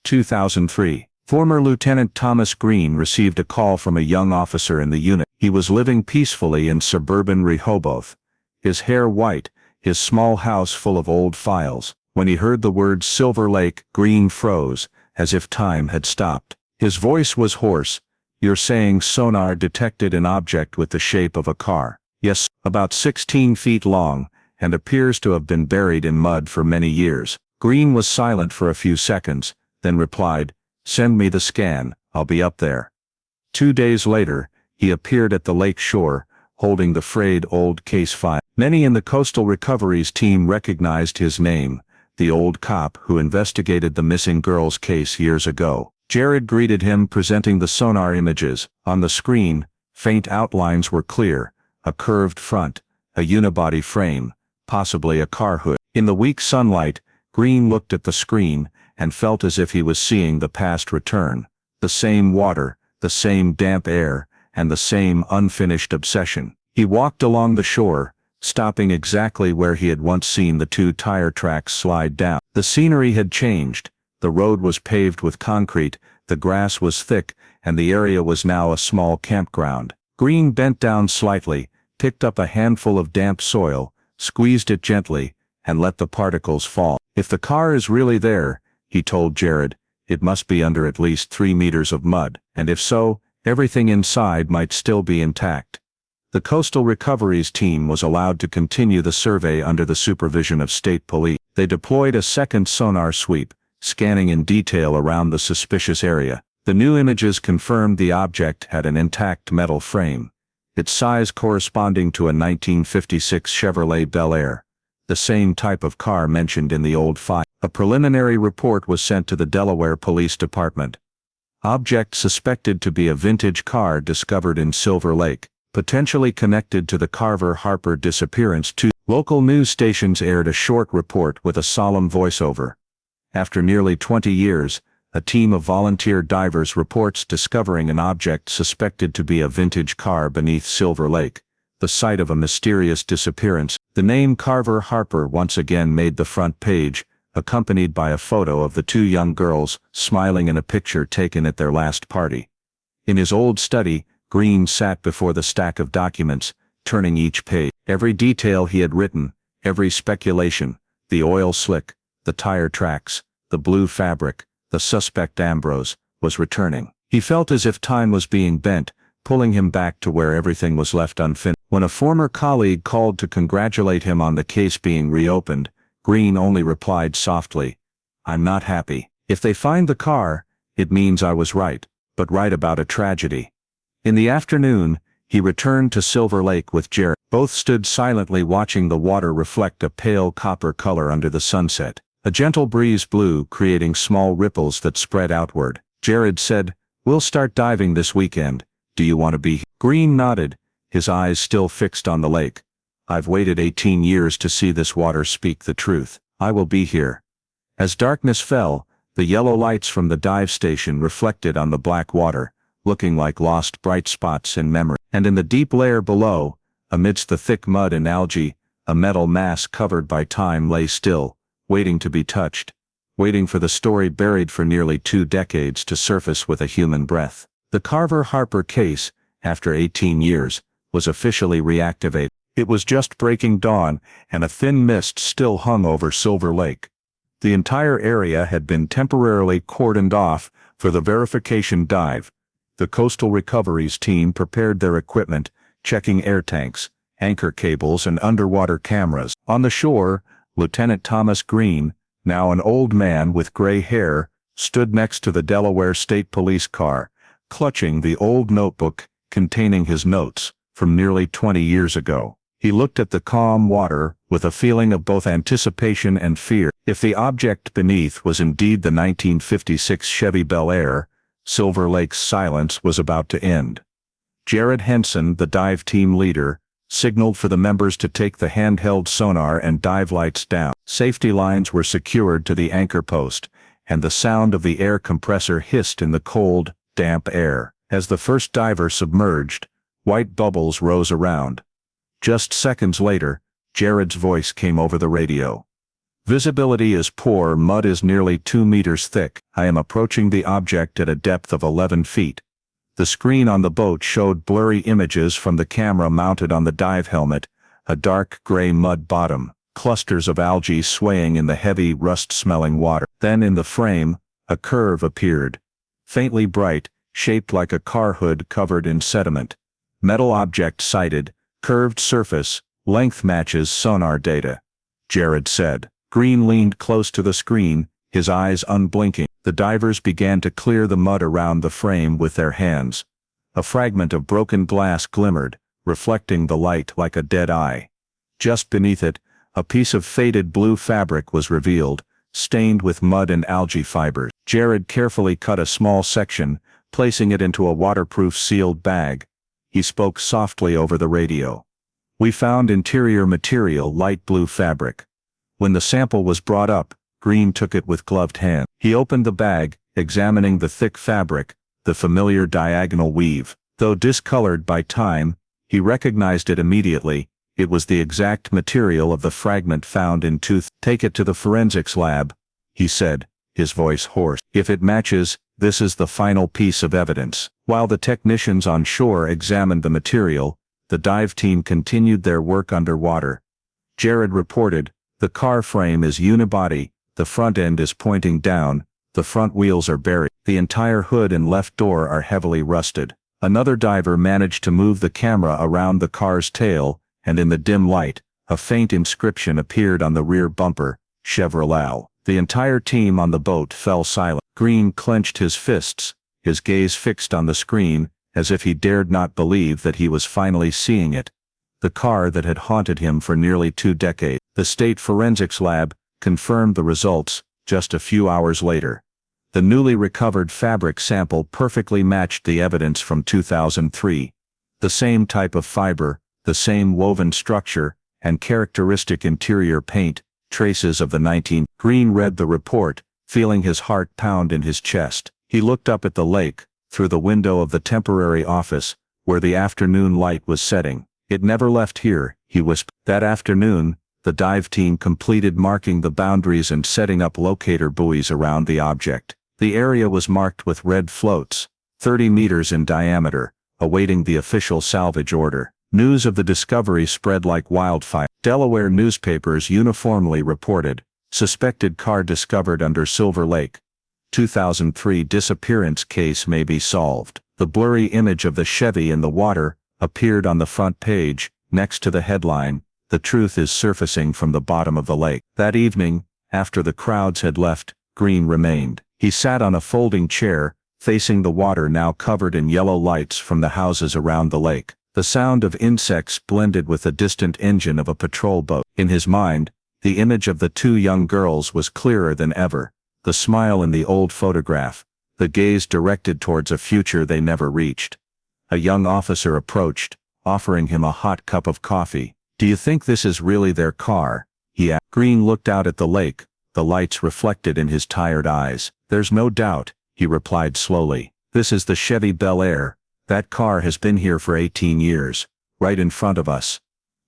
2003. Former Lieutenant Thomas Green received a call from a young officer in the unit. He was living peacefully in suburban Rehoboth, his hair white, his small house full of old files. When he heard the words Silver Lake, Green froze, as if time had stopped. His voice was hoarse. "You're saying sonar detected an object with the shape of a car?" "Yes, about 16 feet long, and appears to have been buried in mud for many years." Green was silent for a few seconds, then replied, "Send me the scan, I'll be up there." 2 days later, he appeared at the lake shore, holding the frayed old case file. Many in the Coastal Recoveries team recognized his name, the old cop who investigated the missing girl's case years ago. Jared greeted him, presenting the sonar images. On the screen, faint outlines were clear, a curved front, a unibody frame, possibly a car hood. In the weak sunlight, Green looked at the screen and felt as if he was seeing the past return. The same water, the same damp air, and the same unfinished obsession. He walked along the shore, stopping exactly where he had once seen the two tire tracks slide down. The scenery had changed. The road was paved with concrete, the grass was thick, and the area was now a small campground. Green bent down slightly, picked up a handful of damp soil, squeezed it gently, and let the particles fall. If the car is really there, he told Jared, it must be under at least 3 meters of mud, and if so, everything inside might still be intact. The Coastal Recoveries team was allowed to continue the survey under the supervision of state police. They deployed a second sonar sweep, scanning in detail around the suspicious area. The new images confirmed the object had an intact metal frame, its size corresponding to a 1956 Chevrolet Bel Air, the same type of car mentioned in the old file. A preliminary report was sent to the Delaware Police Department. Object suspected to be a vintage car discovered in Silver Lake, potentially connected to the Carver Harper disappearance too. Local news stations aired a short report with a solemn voiceover. After nearly 20 years, a team of volunteer divers reports discovering an object suspected to be a vintage car beneath Silver Lake, the site of a mysterious disappearance. The name Carver Harper once again made the front page, accompanied by a photo of the two young girls smiling in a picture taken at their last party. In his old study, Green sat before the stack of documents, turning each page. Every detail he had written, every speculation, the oil slick, the tire tracks, the blue fabric, the suspect Ambrose, was returning. He felt as if time was being bent, pulling him back to where everything was left unfinished. When a former colleague called to congratulate him on the case being reopened, Green only replied softly, "I'm not happy. If they find the car, it means I was right, but right about a tragedy." In the afternoon, he returned to Silver Lake with Jared. Both stood silently watching the water reflect a pale copper color under the sunset. A gentle breeze blew, creating small ripples that spread outward. Jared said, "We'll start diving this weekend. Do you want to be here?" Green nodded, his eyes still fixed on the lake. "I've waited 18 years to see this water speak the truth. I will be here." As darkness fell, the yellow lights from the dive station reflected on the black water, looking like lost bright spots in memory. And in the deep layer below, amidst the thick mud and algae, a metal mass covered by time lay still, waiting to be touched, waiting for the story buried for nearly 2 decades to surface with a human breath. The Carver Harper case, after 18 years, was officially reactivated. It was just breaking dawn, and a thin mist still hung over Silver Lake. The entire area had been temporarily cordoned off for the verification dive. The Coastal Recoveries team prepared their equipment, checking air tanks, anchor cables, and underwater cameras. On the shore, Lieutenant Thomas Green, now an old man with gray hair, stood next to the Delaware State Police car, clutching the old notebook containing his notes from nearly 20 years ago. He looked at the calm water with a feeling of both anticipation and fear. If the object beneath was indeed the 1956 Chevy Bel Air, Silver Lake's silence was about to end. Jared Henson, the dive team leader, signaled for the members to take the handheld sonar and dive lights down. Safety lines were secured to the anchor post, and the sound of the air compressor hissed in the cold, damp air. As the first diver submerged, white bubbles rose around. Just seconds later, Jared's voice came over the radio. "Visibility is poor, mud is nearly 2 meters thick. I am approaching the object at a depth of 11 feet. The screen on the boat showed blurry images from the camera mounted on the dive helmet, a dark gray mud bottom, clusters of algae swaying in the heavy, rust-smelling water. Then in the frame, a curve appeared, faintly bright, shaped like a car hood covered in sediment. Metal object sighted, curved surface, length matches sonar data," Jared said. Green leaned close to the screen, his eyes unblinking. The divers began to clear the mud around the frame with their hands. A fragment of broken glass glimmered, reflecting the light like a dead eye. Just beneath it, a piece of faded blue fabric was revealed, stained with mud and algae fibers. Jared carefully cut a small section, placing it into a waterproof sealed bag. He spoke softly over the radio. We found interior material light blue fabric. When the sample was brought up, Green took it with gloved hand. He opened the bag, examining the thick fabric, the familiar diagonal weave. Though discolored by time, he recognized it immediately. It was the exact material of the fragment found in tooth. "Take it to the forensics lab," he said, his voice hoarse. "If it matches, this is the final piece of evidence." While the technicians on shore examined the material, the dive team continued their work underwater. Jared reported, "The car frame is unibody, the front end is pointing down, the front wheels are buried. The entire hood and left door are heavily rusted." Another diver managed to move the camera around the car's tail, and in the dim light, a faint inscription appeared on the rear bumper, "Chevrolet." The entire team on the boat fell silent. Green clenched his fists, his gaze fixed on the screen, as if he dared not believe that he was finally seeing it. The car that had haunted him for nearly 2 decades. The state forensics lab confirmed the results just a few hours later. The newly recovered fabric sample perfectly matched the evidence from 2003. The same type of fiber, the same woven structure, and characteristic interior paint, traces of the 19. Green read the report, feeling his heart pound in his chest. He looked up at the lake, through the window of the temporary office, where the afternoon light was setting. "It never left here," he whispered. That afternoon, the dive team completed marking the boundaries and setting up locator buoys around the object. The area was marked with red floats, 30 meters in diameter, awaiting the official salvage order. News of the discovery spread like wildfire. Delaware newspapers uniformly reported, "Suspected car discovered under Silver Lake. 2003 disappearance case may be solved." The blurry image of the Chevy in the water appeared on the front page, next to the headline, "The truth is surfacing from the bottom of the lake." That evening, after the crowds had left, Green remained. He sat on a folding chair, facing the water now covered in yellow lights from the houses around the lake. The sound of insects blended with the distant engine of a patrol boat. In his mind, the image of the 2 young girls was clearer than ever. The smile in the old photograph, the gaze directed towards a future they never reached. A young officer approached, offering him a hot cup of coffee. "Do you think this is really their car?" he asked. Green looked out at the lake, the lights reflected in his tired eyes. "There's no doubt," he replied slowly. "This is the Chevy Bel Air. That car has been here for 18 years, right in front of us."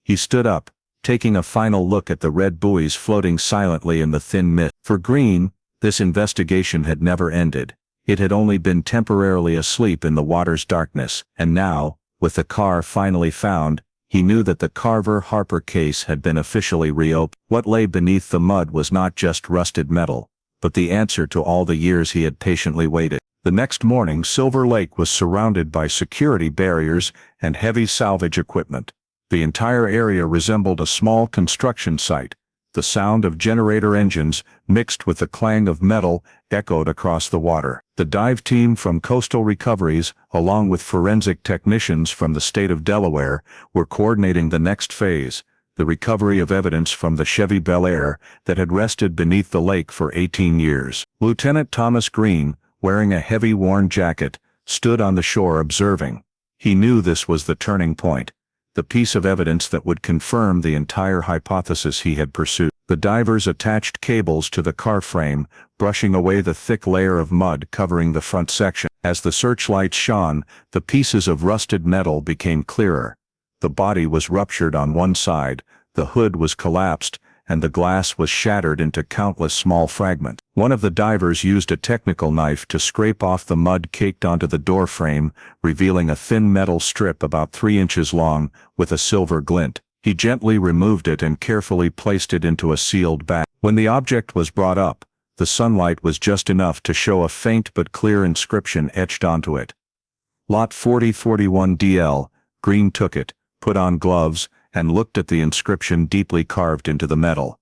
He stood up, taking a final look at the red buoys floating silently in the thin mist. For Green, this investigation had never ended. It had only been temporarily asleep in the water's darkness, and now, with the car finally found, he knew that the Carver Harper case had been officially reopened. What lay beneath the mud was not just rusted metal, but the answer to all the years he had patiently waited. The next morning, Silver Lake was surrounded by security barriers and heavy salvage equipment. The entire area resembled a small construction site. The sound of generator engines, mixed with the clang of metal, echoed across the water. The dive team from Coastal Recoveries, along with forensic technicians from the state of Delaware, were coordinating the next phase, the recovery of evidence from the Chevy Bel Air that had rested beneath the lake for 18 years. Lieutenant Thomas Green, wearing a heavy worn jacket, stood on the shore observing. He knew this was the turning point, the piece of evidence that would confirm the entire hypothesis he had pursued. The divers attached cables to the car frame, brushing away the thick layer of mud covering the front section. As the searchlights shone, the pieces of rusted metal became clearer. The body was ruptured on one side, the hood was collapsed, and the glass was shattered into countless small fragments. One of the divers used a technical knife to scrape off the mud caked onto the door frame, revealing a thin metal strip about 3 inches long, with a silver glint. He gently removed it and carefully placed it into a sealed bag. When the object was brought up, the sunlight was just enough to show a faint but clear inscription etched onto it. Lot 4041 DL. Green took it, put on gloves, and looked at the inscription deeply carved into the metal.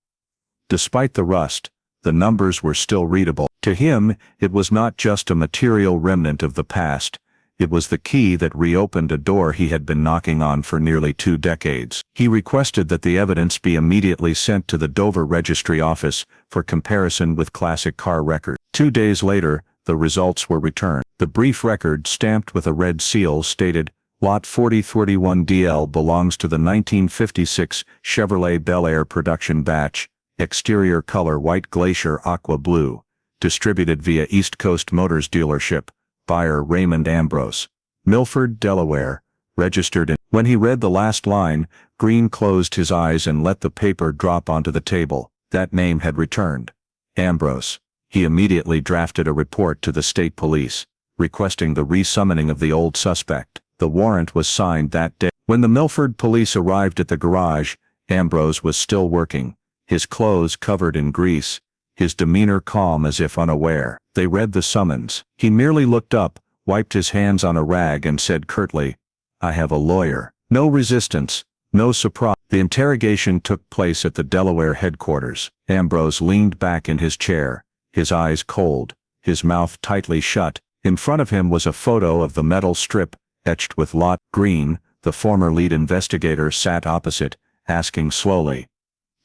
Despite the rust, the numbers were still readable. To him, it was not just a material remnant of the past. It was the key that reopened a door he had been knocking on for nearly 2 decades. He requested that the evidence be immediately sent to the Dover Registry Office for comparison with classic car records. 2 days later, the results were returned. The brief record, stamped with a red seal, stated, Lot 4031DL belongs to the 1956 Chevrolet Bel Air production batch, exterior color white glacier aqua blue, distributed via East Coast Motors dealership, buyer Raymond Ambrose, Milford, Delaware, registered in. When he read the last line, Green closed his eyes and let the paper drop onto the table. That name had returned. Ambrose. He immediately drafted a report to the state police, requesting the resummoning of the old suspect. The warrant was signed that day. When the Milford police arrived at the garage, Ambrose was still working, his clothes covered in grease, his demeanor calm as if unaware. They read the summons. He merely looked up, wiped his hands on a rag and said curtly, "I have a lawyer." No resistance, no surprise. The interrogation took place at the Delaware headquarters. Ambrose leaned back in his chair, his eyes cold, his mouth tightly shut. In front of him was a photo of the metal strip, etched with Lot. Green, the former lead investigator, sat opposite, asking slowly,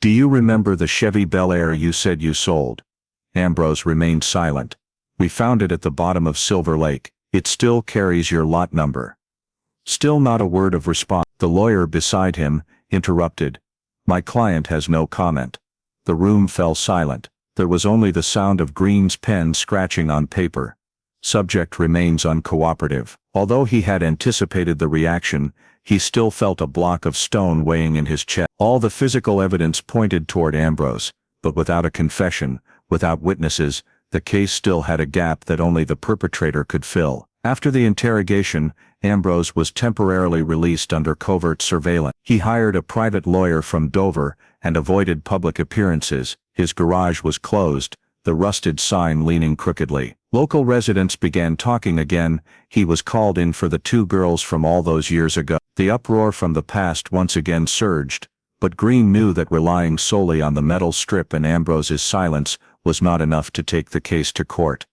"Do you remember the Chevy Bel Air you said you sold?" Ambrose remained silent. "We found it at the bottom of Silver Lake. It still carries your lot number." Still not a word of response. The lawyer beside him interrupted. "My client has no comment." The room fell silent. There was only the sound of Green's pen scratching on paper. Subject remains uncooperative. Although he had anticipated the reaction, he still felt a block of stone weighing in his chest. All the physical evidence pointed toward Ambrose, but without a confession, without witnesses, the case still had a gap that only the perpetrator could fill. After the interrogation, Ambrose was temporarily released under covert surveillance. He hired a private lawyer from Dover and avoided public appearances. His garage was closed, the rusted sign leaning crookedly. Local residents began talking again. He was called in for the two girls from all those years ago. The uproar from the past once again surged, but Green knew that relying solely on the metal strip and Ambrose's silence was not enough to take the case to court.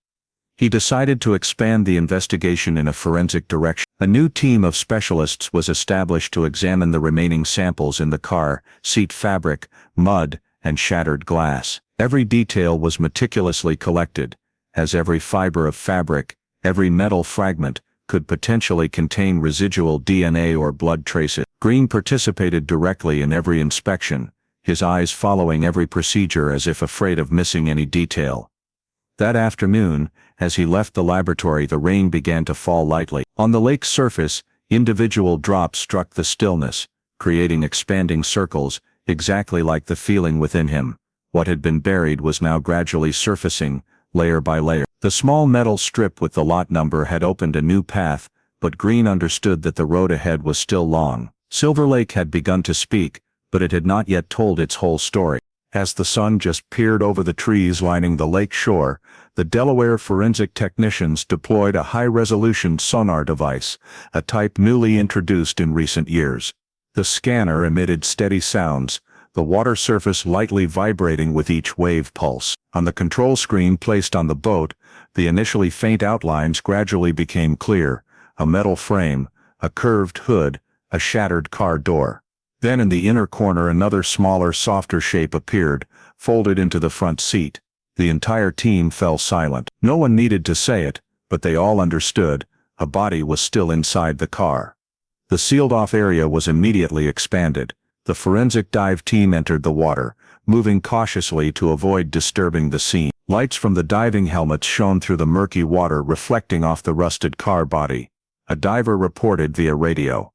He decided to expand the investigation in a forensic direction. A new team of specialists was established to examine the remaining samples in the car, seat fabric, mud, and shattered glass. Every detail was meticulously collected, as every fiber of fabric, every metal fragment, could potentially contain residual DNA or blood traces. Green participated directly in every inspection, his eyes following every procedure as if afraid of missing any detail. That afternoon, as he left the laboratory, the rain began to fall lightly. On the lake's surface, individual drops struck the stillness, creating expanding circles, exactly like the feeling within him. What had been buried was now gradually surfacing, layer by layer. The small metal strip with the lot number had opened a new path, but Green understood that the road ahead was still long. Silver Lake had begun to speak, but it had not yet told its whole story. As the sun just peered over the trees lining the lake shore, the Delaware forensic technicians deployed a high-resolution sonar device, a type newly introduced in recent years. The scanner emitted steady sounds, the water surface lightly vibrating with each wave pulse. On the control screen placed on the boat, the initially faint outlines gradually became clear: a metal frame, a curved hood, a shattered car door. Then in the inner corner another smaller, softer shape appeared, folded into the front seat. The entire team fell silent. No one needed to say it, but they all understood: a body was still inside the car. The sealed-off area was immediately expanded. The forensic dive team entered the water, moving cautiously to avoid disturbing the scene. Lights from the diving helmets shone through the murky water, reflecting off the rusted car body. A diver reported via radio,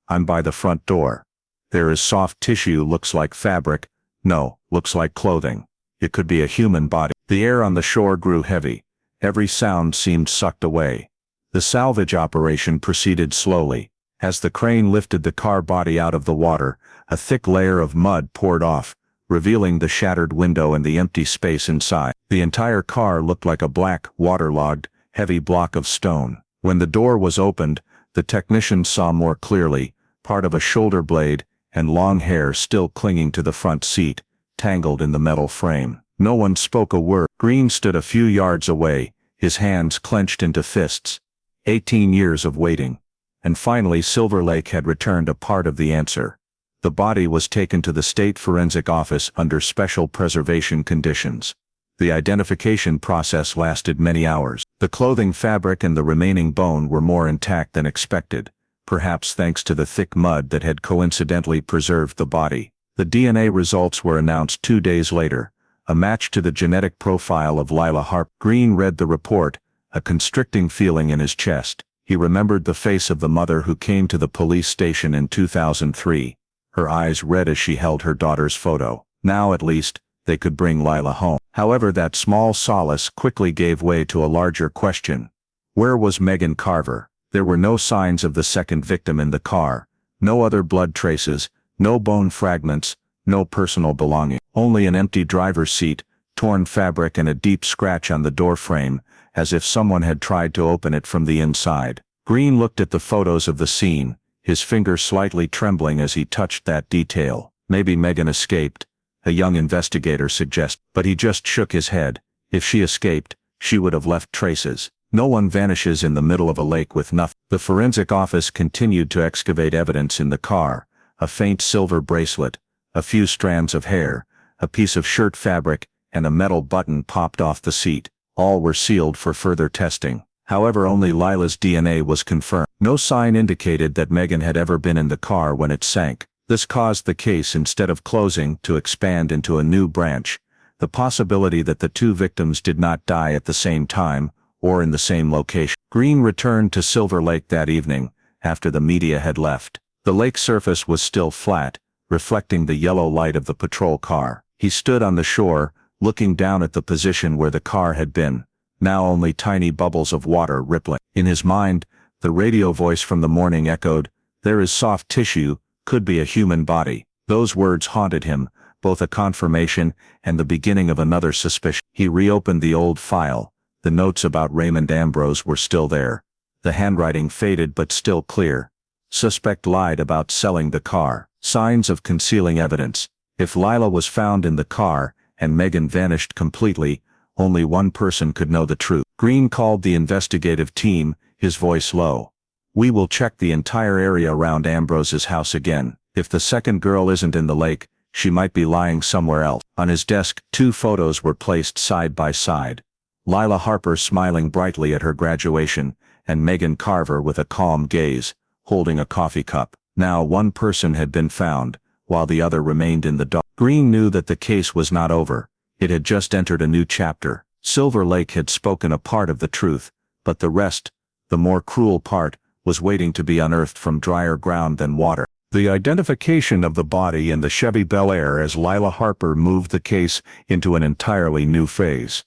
"I'm by the front door. There is soft tissue, looks like fabric. No, looks like clothing. It could be a human body." The air on the shore grew heavy. Every sound seemed sucked away. The salvage operation proceeded slowly. As the crane lifted the car body out of the water, a thick layer of mud poured off, revealing the shattered window and the empty space inside. The entire car looked like a black, waterlogged, heavy block of stone. When the door was opened, the technicians saw more clearly: part of a shoulder blade and long hair still clinging to the front seat, tangled in the metal frame. No one spoke a word. Green stood a few yards away, his hands clenched into fists. 18 years of waiting. And finally Silver Lake had returned a part of the answer. The body was taken to the state forensic office under special preservation conditions. The identification process lasted many hours. The clothing fabric and the remaining bone were more intact than expected, perhaps thanks to the thick mud that had coincidentally preserved the body. The DNA results were announced 2 days later, a match to the genetic profile of Lila Harper. Green read the report, a constricting feeling in his chest. He remembered the face of the mother who came to the police station in 2003, her eyes red as she held her daughter's photo. Now at least, they could bring Lila home. However, that small solace quickly gave way to a larger question. Where was Megan Carver? There were no signs of the second victim in the car, no other blood traces, no bone fragments, no personal belonging. Only an empty driver's seat, torn fabric and a deep scratch on the door frame, as if someone had tried to open it from the inside. Green looked at the photos of the scene, his fingers slightly trembling as he touched that detail. Maybe Megan escaped, a young investigator suggested, but he just shook his head. If she escaped, she would have left traces. No one vanishes in the middle of a lake with nothing. The forensic office continued to excavate evidence in the car, a faint silver bracelet, a few strands of hair, a piece of shirt fabric, and a metal button popped off the seat. All were sealed for further testing. However, only Lila's DNA was confirmed. No sign indicated that Megan had ever been in the car when it sank. This caused the case, instead of closing, to expand into a new branch, the possibility that the two victims did not die at the same time, or in the same location. Green returned to Silver Lake that evening, after the media had left. The lake surface was still flat, reflecting the yellow light of the patrol car. He stood on the shore, looking down at the position where the car had been, now only tiny bubbles of water rippling. In his mind, the radio voice from the morning echoed, "There is soft tissue, could be a human body." Those words haunted him, both a confirmation and the beginning of another suspicion. He reopened the old file. The notes about Raymond Ambrose were still there. The handwriting faded but still clear. Suspect lied about selling the car. Signs of concealing evidence. If Lila was found in the car, and Megan vanished completely, only one person could know the truth. Green called the investigative team, his voice low. "We will check the entire area around Ambrose's house again. If the second girl isn't in the lake, she might be lying somewhere else." On his desk, 2 photos were placed side by side. Lila Harper smiling brightly at her graduation, and Megan Carver with a calm gaze, holding a coffee cup. Now one person had been found, while the other remained in the dark. Green knew that the case was not over. It had just entered a new chapter. Silver Lake had spoken a part of the truth, but the rest, the more cruel part, was waiting to be unearthed from drier ground than water. The identification of the body in the Chevy Bel Air as Lila Harper moved the case into an entirely new phase.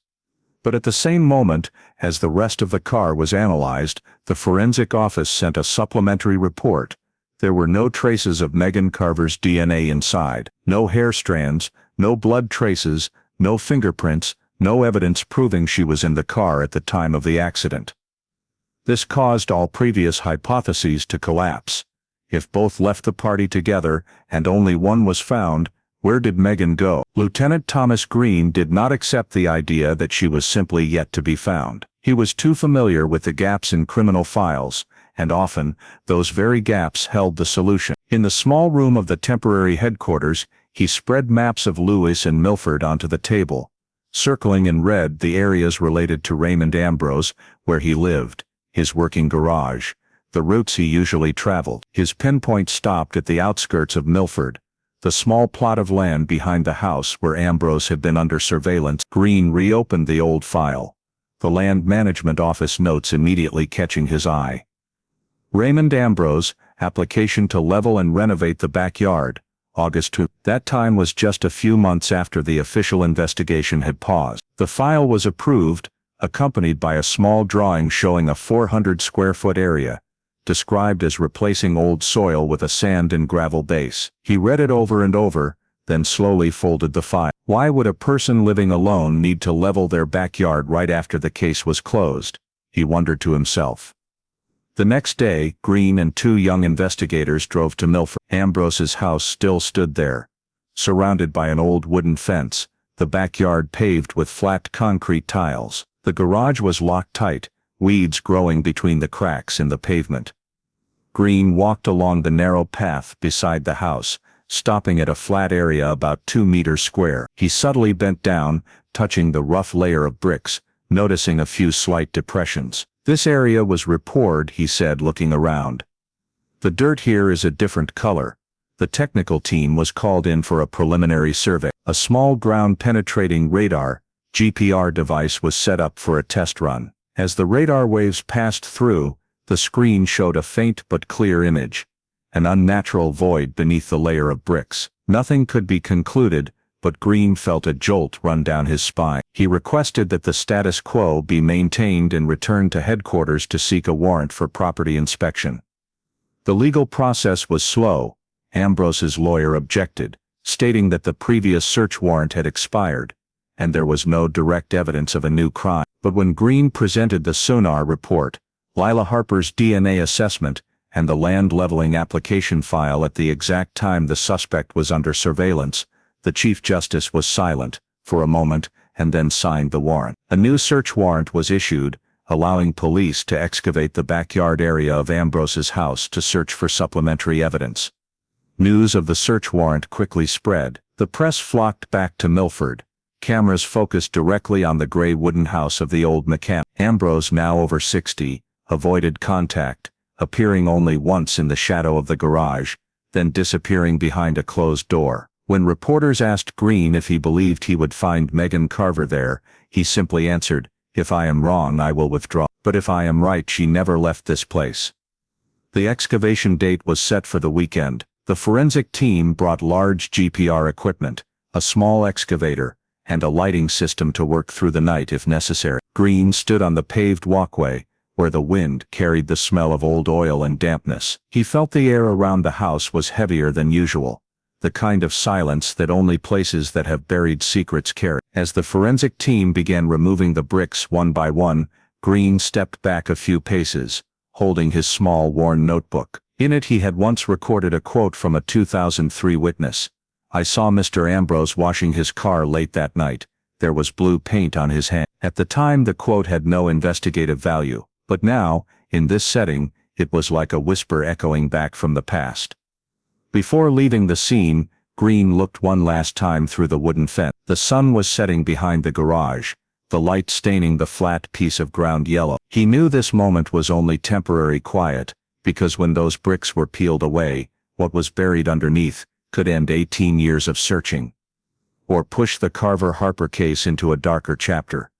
But at the same moment, as the rest of the car was analyzed, the forensic office sent a supplementary report. There were no traces of Megan Carver's DNA inside. No hair strands, no blood traces, no fingerprints, no evidence proving she was in the car at the time of the accident. This caused all previous hypotheses to collapse. If both left the party together and only one was found, where did Megan go? Lieutenant Thomas Green did not accept the idea that she was simply yet to be found. He was too familiar with the gaps in criminal files, and often, those very gaps held the solution. In the small room of the temporary headquarters, he spread maps of Lewes and Milford onto the table, circling in red the areas related to Raymond Ambrose, where he lived, his working garage, the routes he usually traveled. His pinpoint stopped at the outskirts of Milford, the small plot of land behind the house where Ambrose had been under surveillance. Green reopened the old file, the land management office notes immediately catching his eye. Raymond Ambrose, application to level and renovate the backyard, August 2. That time was just a few months after the official investigation had paused. The file was approved, accompanied by a small drawing showing a 400-square-foot area, described as replacing old soil with a sand and gravel base. He read it over and over, then slowly folded the file. Why would a person living alone need to level their backyard right after the case was closed? He wondered to himself. The next day, Green and 2 young investigators drove to Milford. Ambrose's house still stood there, surrounded by an old wooden fence, the backyard paved with flat concrete tiles. The garage was locked tight, weeds growing between the cracks in the pavement. Green walked along the narrow path beside the house, stopping at a flat area about 2 meters square. He subtly bent down, touching the rough layer of bricks, noticing a few slight depressions. This area was rapport, he said, looking around. The dirt here is a different color. The technical team was called in for a preliminary survey. A small ground-penetrating radar, GPR device was set up for a test run. As the radar waves passed through, the screen showed a faint but clear image. An unnatural void beneath the layer of bricks. Nothing could be concluded, but Green felt a jolt run down his spine. He requested that the status quo be maintained and returned to headquarters to seek a warrant for property inspection. The legal process was slow. Ambrose's lawyer objected, stating that the previous search warrant had expired, and there was no direct evidence of a new crime. But when Green presented the sonar report, Lila Harper's DNA assessment, and the land leveling application file at the exact time the suspect was under surveillance, the Chief Justice was silent for a moment and then signed the warrant. A new search warrant was issued, allowing police to excavate the backyard area of Ambrose's house to search for supplementary evidence. News of the search warrant quickly spread. The press flocked back to Milford. Cameras focused directly on the gray wooden house of the old mechanic. Ambrose, now over 60, avoided contact, appearing only once in the shadow of the garage, then disappearing behind a closed door. When reporters asked Green if he believed he would find Megan Carver there, he simply answered, "If I am wrong, I will withdraw. But if I am right, she never left this place." The excavation date was set for the weekend. The forensic team brought large GPR equipment, a small excavator, and a lighting system to work through the night if necessary. Green stood on the paved walkway, where the wind carried the smell of old oil and dampness. He felt the air around the house was heavier than usual, the kind of silence that only places that have buried secrets carry. As the forensic team began removing the bricks one by one, Green stepped back a few paces, holding his small worn notebook. In it he had once recorded a quote from a 2003 witness. "I saw Mr. Ambrose washing his car late that night. There was blue paint on his hand." At the time the quote had no investigative value, but now, in this setting, it was like a whisper echoing back from the past. Before leaving the scene, Green looked one last time through the wooden fence. The sun was setting behind the garage, the light staining the flat piece of ground yellow. He knew this moment was only temporary quiet, because when those bricks were peeled away, what was buried underneath could end 18 years of searching, or push the Carver-Harper case into a darker chapter.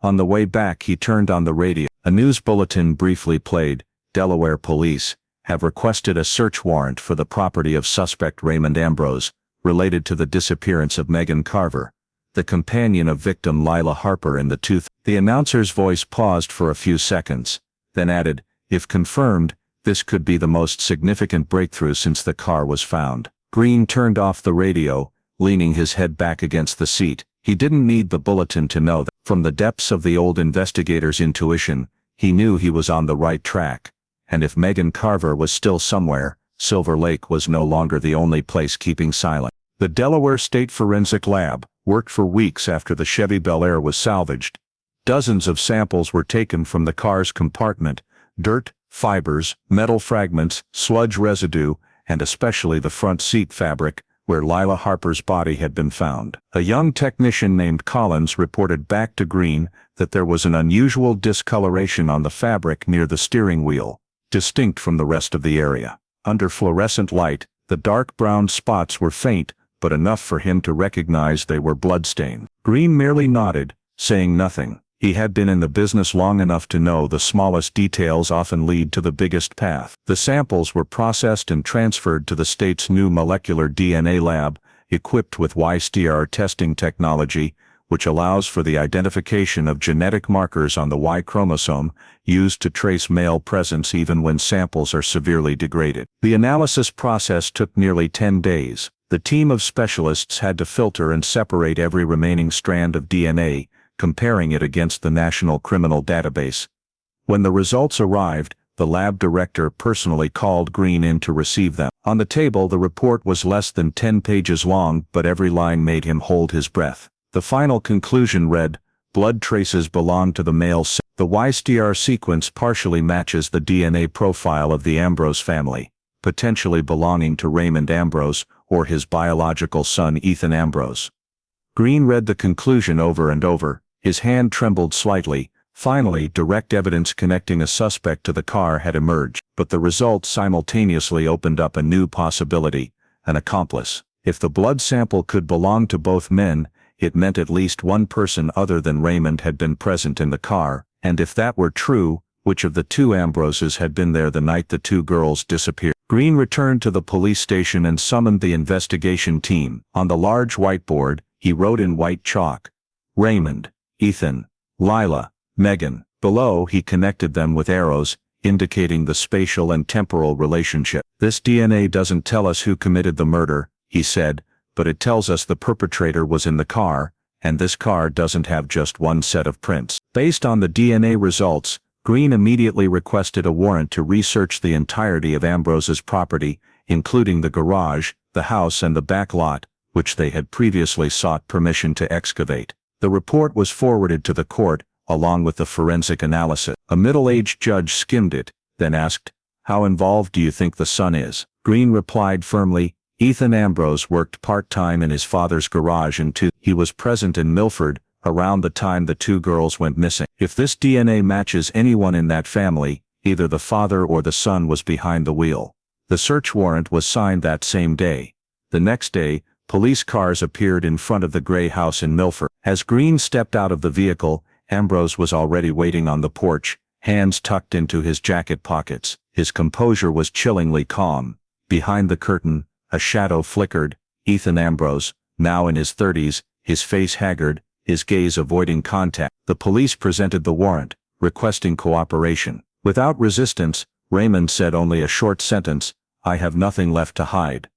On the way back he turned on the radio. A news bulletin briefly played. Delaware police have requested a search warrant for the property of suspect Raymond Ambrose, related to the disappearance of Megan Carver, the companion of victim Lila Harper in the tooth. The announcer's voice paused for a few seconds, then added, "If confirmed, this could be the most significant breakthrough since the car was found." Green turned off the radio, leaning his head back against the seat. He didn't need the bulletin to know that. From the depths of the old investigator's intuition, he knew he was on the right track. And if Megan Carver was still somewhere, Silver Lake was no longer the only place keeping silent. The Delaware State Forensic Lab worked for weeks after the Chevy Bel Air was salvaged. Dozens of samples were taken from the car's compartment: dirt, fibers, metal fragments, sludge residue, and especially the front seat fabric, where Lila Harper's body had been found. A young technician named Collins reported back to Green that there was an unusual discoloration on the fabric near the steering wheel, distinct from the rest of the area. Under fluorescent light, the dark brown spots were faint, but enough for him to recognize they were bloodstained. Green merely nodded, saying nothing. He had been in the business long enough to know the smallest details often lead to the biggest path. The samples were processed and transferred to the state's new molecular DNA lab, equipped with YSTR testing technology, which allows for the identification of genetic markers on the Y chromosome, used to trace male presence even when samples are severely degraded. The analysis process took nearly 10 days. The team of specialists had to filter and separate every remaining strand of DNA, comparing it against the National Criminal Database. When the results arrived, the lab director personally called Green in to receive them. On the table, the report was less than 10 pages long, but every line made him hold his breath. The final conclusion read, "Blood traces belong to the male. The YSTR sequence partially matches the DNA profile of the Ambrose family, potentially belonging to Raymond Ambrose or his biological son Ethan Ambrose." Green read the conclusion over and over. His hand trembled slightly, Finally, direct evidence connecting a suspect to the car had emerged, but the results simultaneously opened up a new possibility: an accomplice. If the blood sample could belong to both men, it meant at least one person other than Raymond had been present in the car, and if that were true, which of the two Ambroses had been there the night the two girls disappeared? Green returned to the police station and summoned the investigation team. On the large whiteboard, he wrote in white chalk: Raymond, Ethan, Lila, Megan. Below, he connected them with arrows, indicating the spatial and temporal relationship. This DNA doesn't tell us who committed the murder, he said, but it tells us the perpetrator was in the car, and this car doesn't have just one set of prints. Based on the DNA results, Green immediately requested a warrant to research the entirety of Ambrose's property, including the garage, the house and the back lot, which they had previously sought permission to excavate. The report was forwarded to the court, along with the forensic analysis. A middle-aged judge skimmed it, then asked, "How involved do you think the son is?" Green replied firmly, "Ethan Ambrose worked part-time in his father's garage until he was present in Milford, around the time the two girls went missing. If this DNA matches anyone in that family, either the father or the son was behind the wheel." The search warrant was signed that same day. The next day, police cars appeared in front of the gray house in Milford. As Green stepped out of the vehicle, Ambrose was already waiting on the porch, hands tucked into his jacket pockets. His composure was chillingly calm. Behind the curtain, a shadow flickered. Ethan Ambrose, now in his 30s, his face haggard, his gaze avoiding contact. The police presented the warrant, requesting cooperation. Without resistance, Raymond said only a short sentence: "I have nothing left to hide."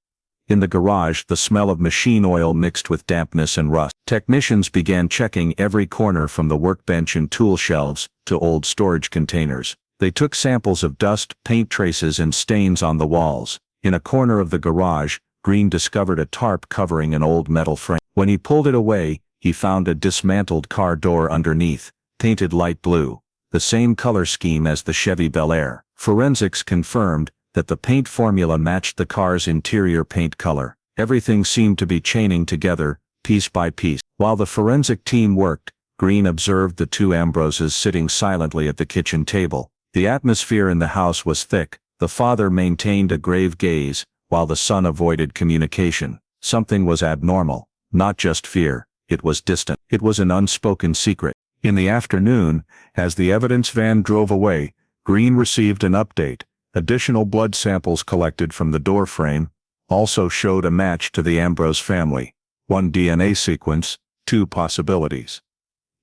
In the garage, the smell of machine oil mixed with dampness and rust. Technicians began checking every corner from the workbench and tool shelves to old storage containers. They took samples of dust, paint traces and stains on the walls. In a corner of the garage, Green discovered a tarp covering an old metal frame. When he pulled it away, he found a dismantled car door underneath, painted light blue, the same color scheme as the Chevy Bel Air. Forensics confirmed that the paint formula matched the car's interior paint color. Everything seemed to be chaining together, piece by piece. While the forensic team worked, Green observed the two Ambroses sitting silently at the kitchen table. The atmosphere in the house was thick. The father maintained a grave gaze, while the son avoided communication. Something was abnormal. Not just fear, it was distant. It was an unspoken secret. In the afternoon, as the evidence van drove away, Green received an update. Additional blood samples collected from the door frame also showed a match to the Ambrose family. One DNA sequence, two possibilities.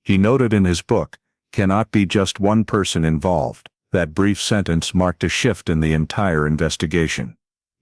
He noted in his book, "Cannot be just one person involved." That brief sentence marked a shift in the entire investigation.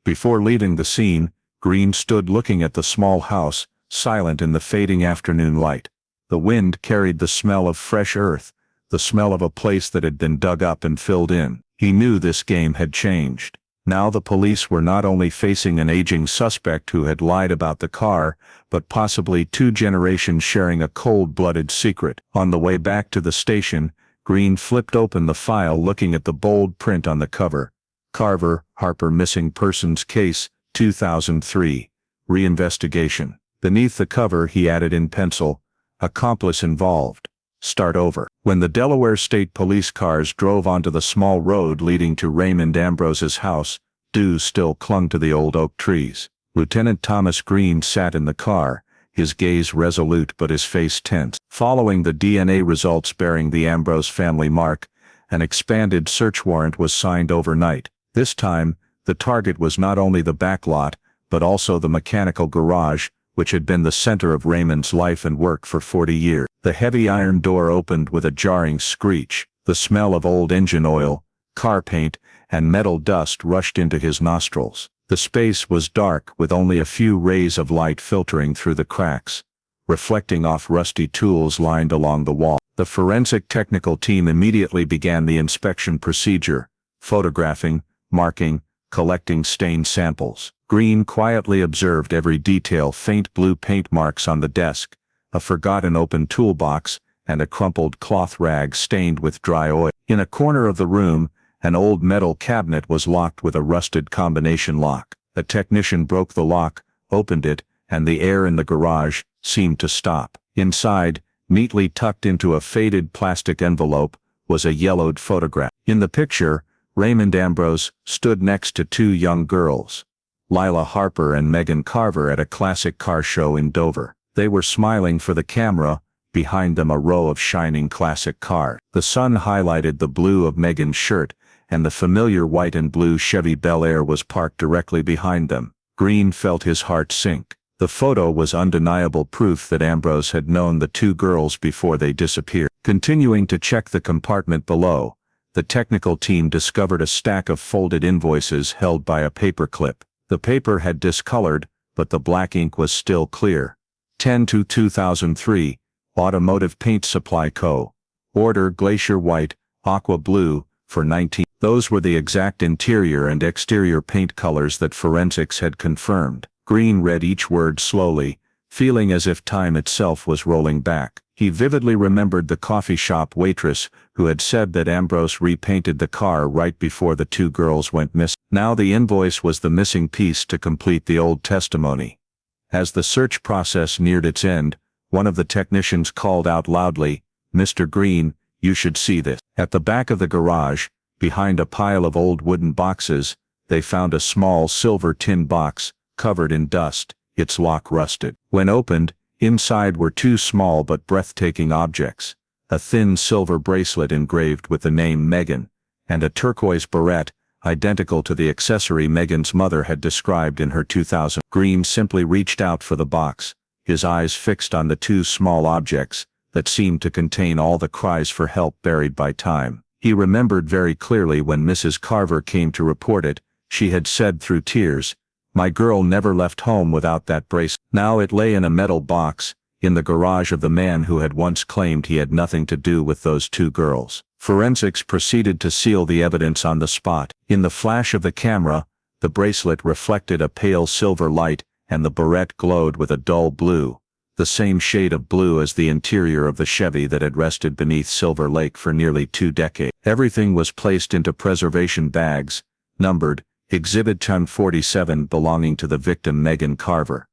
Before leaving the scene, Green stood looking at the small house, silent in the fading afternoon light. The wind carried the smell of fresh earth, the smell of a place that had been dug up and filled in. He knew this game had changed. Now the police were not only facing an aging suspect who had lied about the car, but possibly two generations sharing a cold-blooded secret. On the way back to the station, Green flipped open the file looking at the bold print on the cover. Carver, Harper Missing Persons Case, 2003. Reinvestigation. Beneath the cover he added in pencil, "Accomplice involved. Start over." When the Delaware State Police cars drove onto the small road leading to Raymond Ambrose's house, dew still clung to the old oak trees. Lieutenant Thomas Green sat in the car, his gaze resolute but his face tense. Following the DNA results bearing the Ambrose family mark, an expanded search warrant was signed overnight. This time, the target was not only the back lot, but also the mechanical garage, which had been the center of Raymond's life and work for 40 years. The heavy iron door opened with a jarring screech. The smell of old engine oil, car paint, and metal dust rushed into his nostrils. The space was dark with only a few rays of light filtering through the cracks, reflecting off rusty tools lined along the wall. The forensic technical team immediately began the inspection procedure, photographing, marking, collecting stained samples. Green quietly observed every detail: faint blue paint marks on the desk, a forgotten open toolbox, and a crumpled cloth rag stained with dry oil. In a corner of the room, an old metal cabinet was locked with a rusted combination lock. A technician broke the lock, opened it, and the air in the garage seemed to stop. Inside, Neatly tucked into a faded plastic envelope was a yellowed photograph. In the picture, Raymond Ambrose stood next to two young girls, Lila Harper and Megan Carver, at a classic car show in Dover. They were smiling for the camera, behind them a row of shining classic cars. The sun highlighted the blue of Megan's shirt, and the familiar white and blue Chevy Bel Air was parked directly behind them. Green felt his heart sink. The photo was undeniable proof that Ambrose had known the two girls before they disappeared. Continuing to check the compartment below, the technical team discovered a stack of folded invoices held by a paperclip. The paper had discolored, but the black ink was still clear. 10/2/2003, Automotive Paint Supply Co. Order Glacier White, Aqua Blue, for 19. Those were the exact interior and exterior paint colors that forensics had confirmed. Green read each word slowly, feeling as if time itself was rolling back. He vividly remembered the coffee shop waitress who had said that Ambrose repainted the car right before the two girls went missing. Now the invoice was the missing piece to complete the old testimony. As the search process neared its end, one of the technicians called out loudly, "Mr. Green, you should see this." At the back of the garage, behind a pile of old wooden boxes, they found a small silver tin box, covered in dust, its lock rusted. When opened, inside were two small but breathtaking objects: a thin silver bracelet engraved with the name Megan, and a turquoise barrette, identical to the accessory Megan's mother had described in her 2000. Green simply reached out for the box, his eyes fixed on the two small objects that seemed to contain all the cries for help buried by time. He remembered very clearly when Mrs. Carver came to report it, she had said through tears, "My girl never left home without that bracelet." Now it lay in a metal box, in the garage of the man who had once claimed he had nothing to do with those two girls. Forensics proceeded to seal the evidence on the spot. In the flash of the camera, the bracelet reflected a pale silver light, and the barrette glowed with a dull blue, the same shade of blue as the interior of the Chevy that had rested beneath Silver Lake for nearly 2 decades. Everything was placed into preservation bags, numbered, Exhibit 1047, belonging to the victim Megan Carver.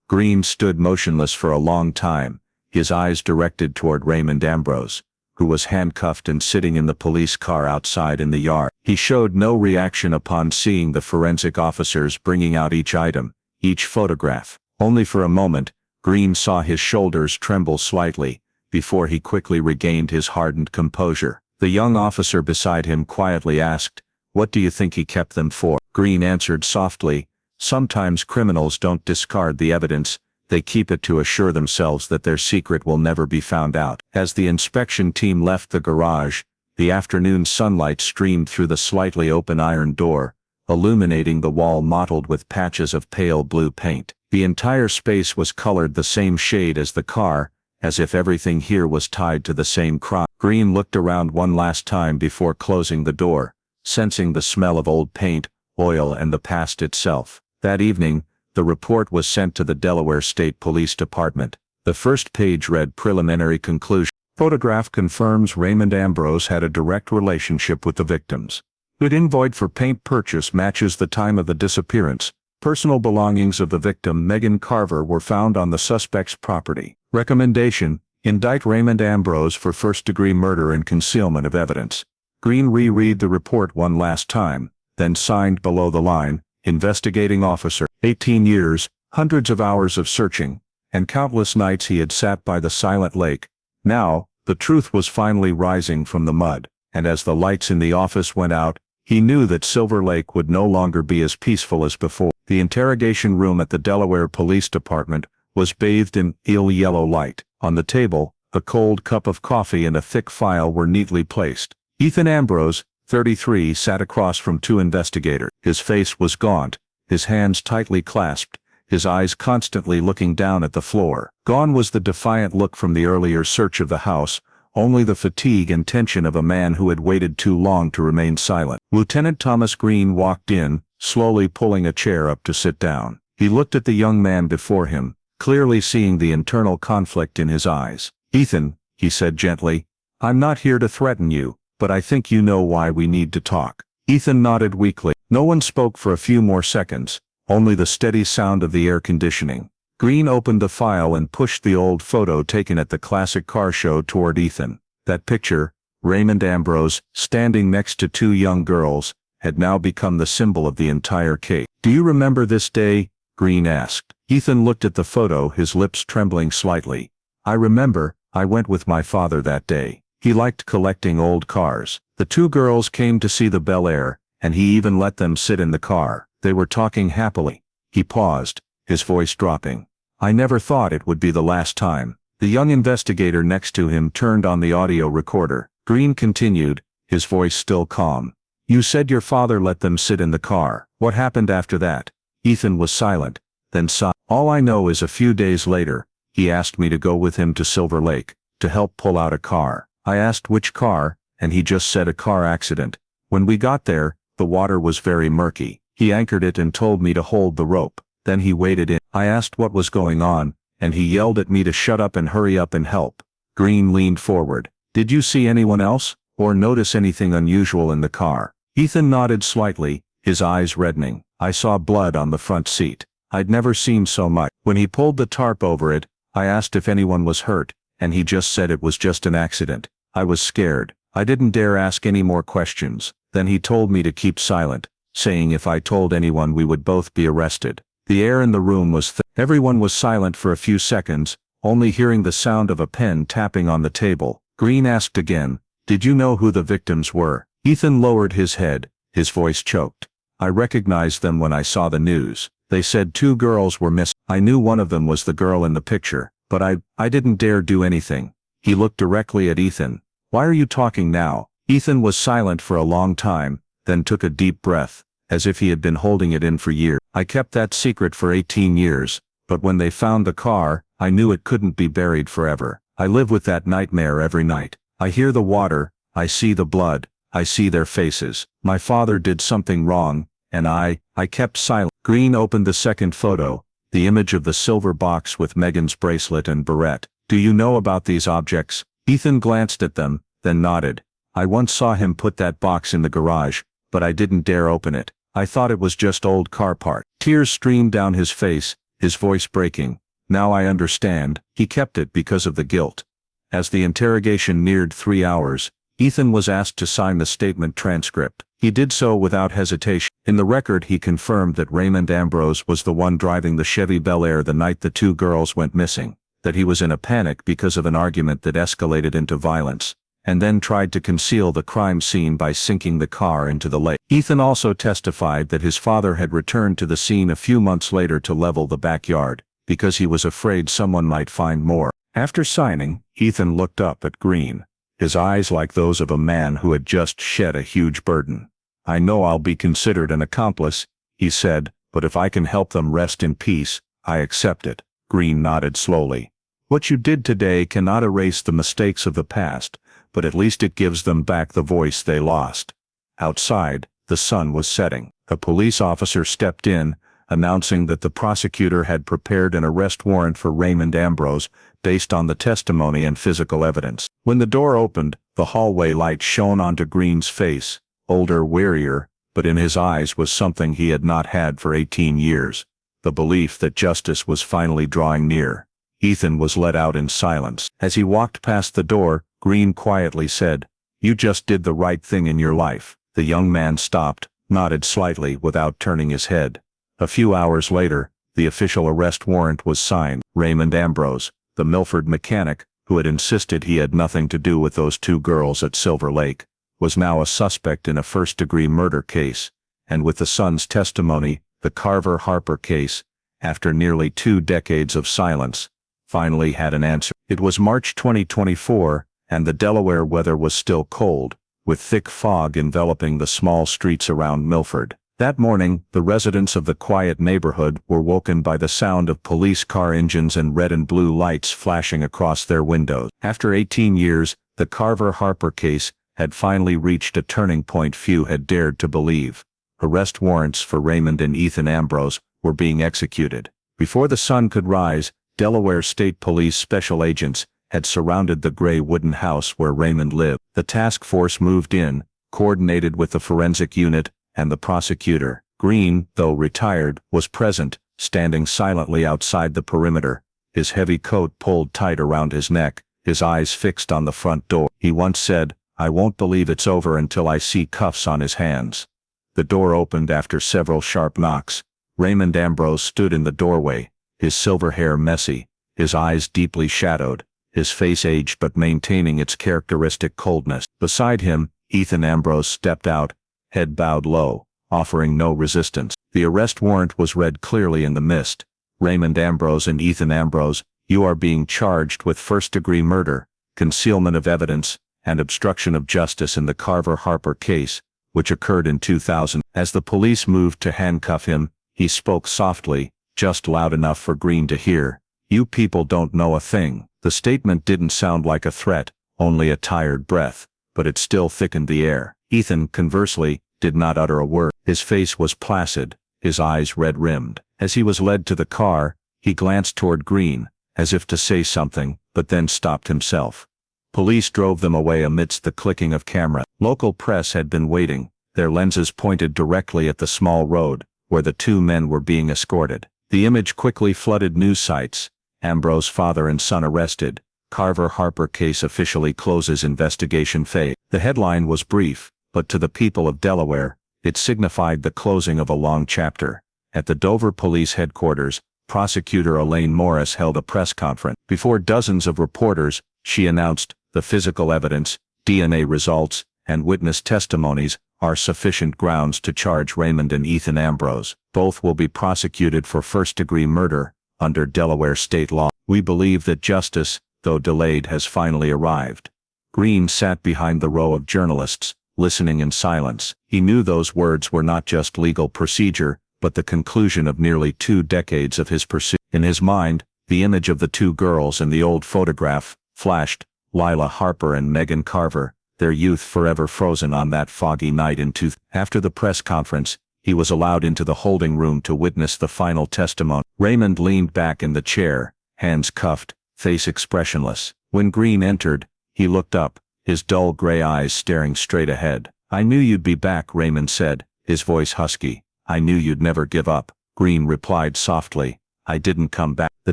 Green stood motionless for a long time, his eyes directed toward Raymond Ambrose, who was handcuffed and sitting in the police car outside in the yard. He showed no reaction upon seeing the forensic officers bringing out each item, each photograph. Only for a moment, Green saw his shoulders tremble slightly, before he quickly regained his hardened composure. The young officer beside him quietly asked, "What do you think he kept them for?" Green answered softly, "Sometimes criminals don't discard the evidence, they keep it to assure themselves that their secret will never be found out." As the inspection team left the garage, the afternoon sunlight streamed through the slightly open iron door, illuminating the wall mottled with patches of pale blue paint. The entire space was colored the same shade as the car, as if everything here was tied to the same crime. Green looked around one last time before closing the door, sensing the smell of old paint, oil, and the past itself. That evening, the report was sent to the Delaware State Police Department. The first page read, "Preliminary conclusion. Photograph confirms Raymond Ambrose had a direct relationship with the victims. The invoice for paint purchase matches the time of the disappearance. Personal belongings of the victim Megan Carver were found on the suspect's property. Recommendation: indict Raymond Ambrose for first-degree murder and concealment of evidence." Green reread the report one last time, then signed below the line, "Investigating Officer." 18 years, hundreds of hours of searching, and countless nights he had sat by the silent lake. Now, the truth was finally rising from the mud, and as the lights in the office went out, he knew that Silver Lake would no longer be as peaceful as before. The interrogation room at the Delaware Police Department was bathed in pale yellow light. On the table, a cold cup of coffee and a thick file were neatly placed. Ethan Ambrose, 33, sat across from two investigators. His face was gaunt, his hands tightly clasped, his eyes constantly looking down at the floor. Gone was the defiant look from the earlier search of the house, only the fatigue and tension of a man who had waited too long to remain silent. Lieutenant Thomas Green walked in, slowly pulling a chair up to sit down. He looked at the young man before him, clearly seeing the internal conflict in his eyes. "Ethan," he said gently, "I'm not here to threaten you, but I think you know why we need to talk." Ethan nodded weakly. No one spoke for a few more seconds, only the steady sound of the air conditioning. Green opened the file and pushed the old photo taken at the classic car show toward Ethan. That picture, Raymond Ambrose, standing next to two young girls, had now become the symbol of the entire case. "Do you remember this day?" Green asked. Ethan looked at the photo, his lips trembling slightly. "I remember, I went with my father that day. He liked collecting old cars. The two girls came to see the Bel Air, and he even let them sit in the car. They were talking happily." He paused, his voice dropping. "I never thought it would be the last time." The young investigator next to him turned on the audio recorder. Green continued, his voice still calm. "You said your father let them sit in the car. What happened after that?" Ethan was silent, then sighed. "All I know is a few days later, he asked me to go with him to Silver Lake, to help pull out a car. I asked which car, and he just said a car accident. When we got there, the water was very murky. He anchored it and told me to hold the rope. Then he waded in. I asked what was going on, and he yelled at me to shut up and hurry up and help." Green leaned forward. "Did you see anyone else, or notice anything unusual in the car?" Ethan nodded slightly, his eyes reddening. "I saw blood on the front seat. I'd never seen so much. When he pulled the tarp over it, I asked if anyone was hurt, and he just said it was just an accident. I was scared. I didn't dare ask any more questions. Then he told me to keep silent, saying if I told anyone we would both be arrested." The air in the room was thick. Everyone was silent for a few seconds, only hearing the sound of a pen tapping on the table. Green asked again, "Did you know who the victims were?" Ethan lowered his head, his voice choked. "I recognized them when I saw the news. They said two girls were missing. I knew one of them was the girl in the picture, but I didn't dare do anything." He looked directly at Ethan. "Why are you talking now?" Ethan was silent for a long time, then took a deep breath, as if he had been holding it in for years. "I kept that secret for 18 years, but when they found the car, I knew it couldn't be buried forever. I live with that nightmare every night. I hear the water, I see the blood, I see their faces. My father did something wrong, and I kept silent." Green opened the second photo, the image of the silver box with Megan's bracelet and barrette. "Do you know about these objects?" Ethan glanced at them, then nodded. "I once saw him put that box in the garage, but I didn't dare open it. I thought it was just old car part." Tears streamed down his face, his voice breaking. "Now I understand, he kept it because of the guilt." As the interrogation neared 3 hours, Ethan was asked to sign the statement transcript. He did so without hesitation. In the record he confirmed that Raymond Ambrose was the one driving the Chevy Bel Air the night the two girls went missing, that he was in a panic because of an argument that escalated into violence, and then tried to conceal the crime scene by sinking the car into the lake. Ethan also testified that his father had returned to the scene a few months later to level the backyard, because he was afraid someone might find more. After signing, Ethan looked up at Green, his eyes like those of a man who had just shed a huge burden. "I know I'll be considered an accomplice," he said, "but if I can help them rest in peace, I accept it." Green nodded slowly. "What you did today cannot erase the mistakes of the past, but at least it gives them back the voice they lost." Outside, the sun was setting. A police officer stepped in, announcing that the prosecutor had prepared an arrest warrant for Raymond Ambrose based on the testimony and physical evidence. When the door opened, the hallway light shone onto Green's face, older, wearier, but in his eyes was something he had not had for 18 years, the belief that justice was finally drawing near. Ethan was let out in silence. As he walked past the door, Green quietly said, "You just did the right thing in your life." The young man stopped, nodded slightly without turning his head. A few hours later, the official arrest warrant was signed. Raymond Ambrose, the Milford mechanic, who had insisted he had nothing to do with those two girls at Silver Lake, was now a suspect in a first-degree murder case, and with the son's testimony, the Carver Harper case, after nearly 2 decades of silence, finally had an answer. It was March 2024, and the Delaware weather was still cold, with thick fog enveloping the small streets around Milford. That morning, the residents of the quiet neighborhood were woken by the sound of police car engines and red and blue lights flashing across their windows. After 18 years, the Carver Harper case had finally reached a turning point few had dared to believe. Arrest warrants for Raymond and Ethan Ambrose were being executed. Before the sun could rise, Delaware State Police special agents had surrounded the gray wooden house where Raymond lived. The task force moved in, coordinated with the forensic unit and the prosecutor. Green, though retired, was present, standing silently outside the perimeter, his heavy coat pulled tight around his neck, his eyes fixed on the front door. He once said, "I won't believe it's over until I see cuffs on his hands." The door opened after several sharp knocks. Raymond Ambrose stood in the doorway, his silver hair messy, his eyes deeply shadowed, his face aged but maintaining its characteristic coldness. Beside him, Ethan Ambrose stepped out, head bowed low, offering no resistance. The arrest warrant was read clearly in the mist. "Raymond Ambrose and Ethan Ambrose, you are being charged with first-degree murder, concealment of evidence, and obstruction of justice in the Carver-Harper case, which occurred in 2000. As the police moved to handcuff him, he spoke softly, just loud enough for Green to hear. "You people don't know a thing." The statement didn't sound like a threat, only a tired breath, but it still thickened the air. Ethan, conversely, did not utter a word. His face was placid, his eyes red-rimmed. As he was led to the car, he glanced toward Green, as if to say something, but then stopped himself. Police drove them away amidst the clicking of camera. Local press had been waiting, their lenses pointed directly at the small road, where the two men were being escorted. The image quickly flooded news sites. Ambrose father and son arrested. Carver-Harper case officially closes investigation phase. The headline was brief, but to the people of Delaware, it signified the closing of a long chapter. At the Dover Police Headquarters, prosecutor Elaine Morris held a press conference. Before dozens of reporters, she announced, "The physical evidence, DNA results, and witness testimonies are sufficient grounds to charge Raymond and Ethan Ambrose. Both will be prosecuted for first-degree murder under Delaware state law. We believe that justice, though delayed, has finally arrived." Green sat behind the row of journalists, listening in silence. He knew those words were not just legal procedure, but the conclusion of nearly 2 decades of his pursuit. In his mind, the image of the two girls in the old photograph flashed, Lila Harper and Megan Carver, their youth forever frozen on that foggy night in 2000. After the press conference, he was allowed into the holding room to witness the final testimony. Raymond leaned back in the chair, hands cuffed, face expressionless. When Green entered, he looked up, his dull gray eyes staring straight ahead. "I knew you'd be back," Raymond said, his voice husky. "I knew you'd never give up." Green replied softly, "I didn't come back. The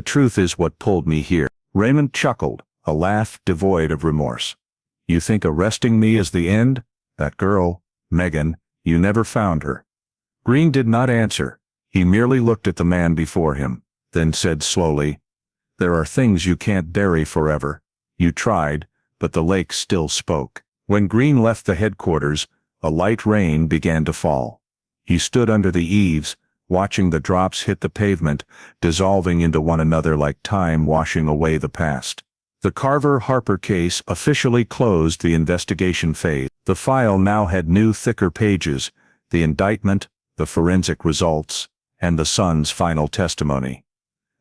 truth is what pulled me here." Raymond chuckled, a laugh devoid of remorse. "You think arresting me is the end? That girl, Megan, you never found her." Green did not answer. He merely looked at the man before him, then said slowly, "There are things you can't bury forever. You tried, but the lake still spoke." When Green left the headquarters, a light rain began to fall. He stood under the eaves, watching the drops hit the pavement, dissolving into one another like time washing away the past. The Carver-Harper case officially closed the investigation phase. The file now had new, thicker pages, the indictment, the forensic results, and the son's final testimony.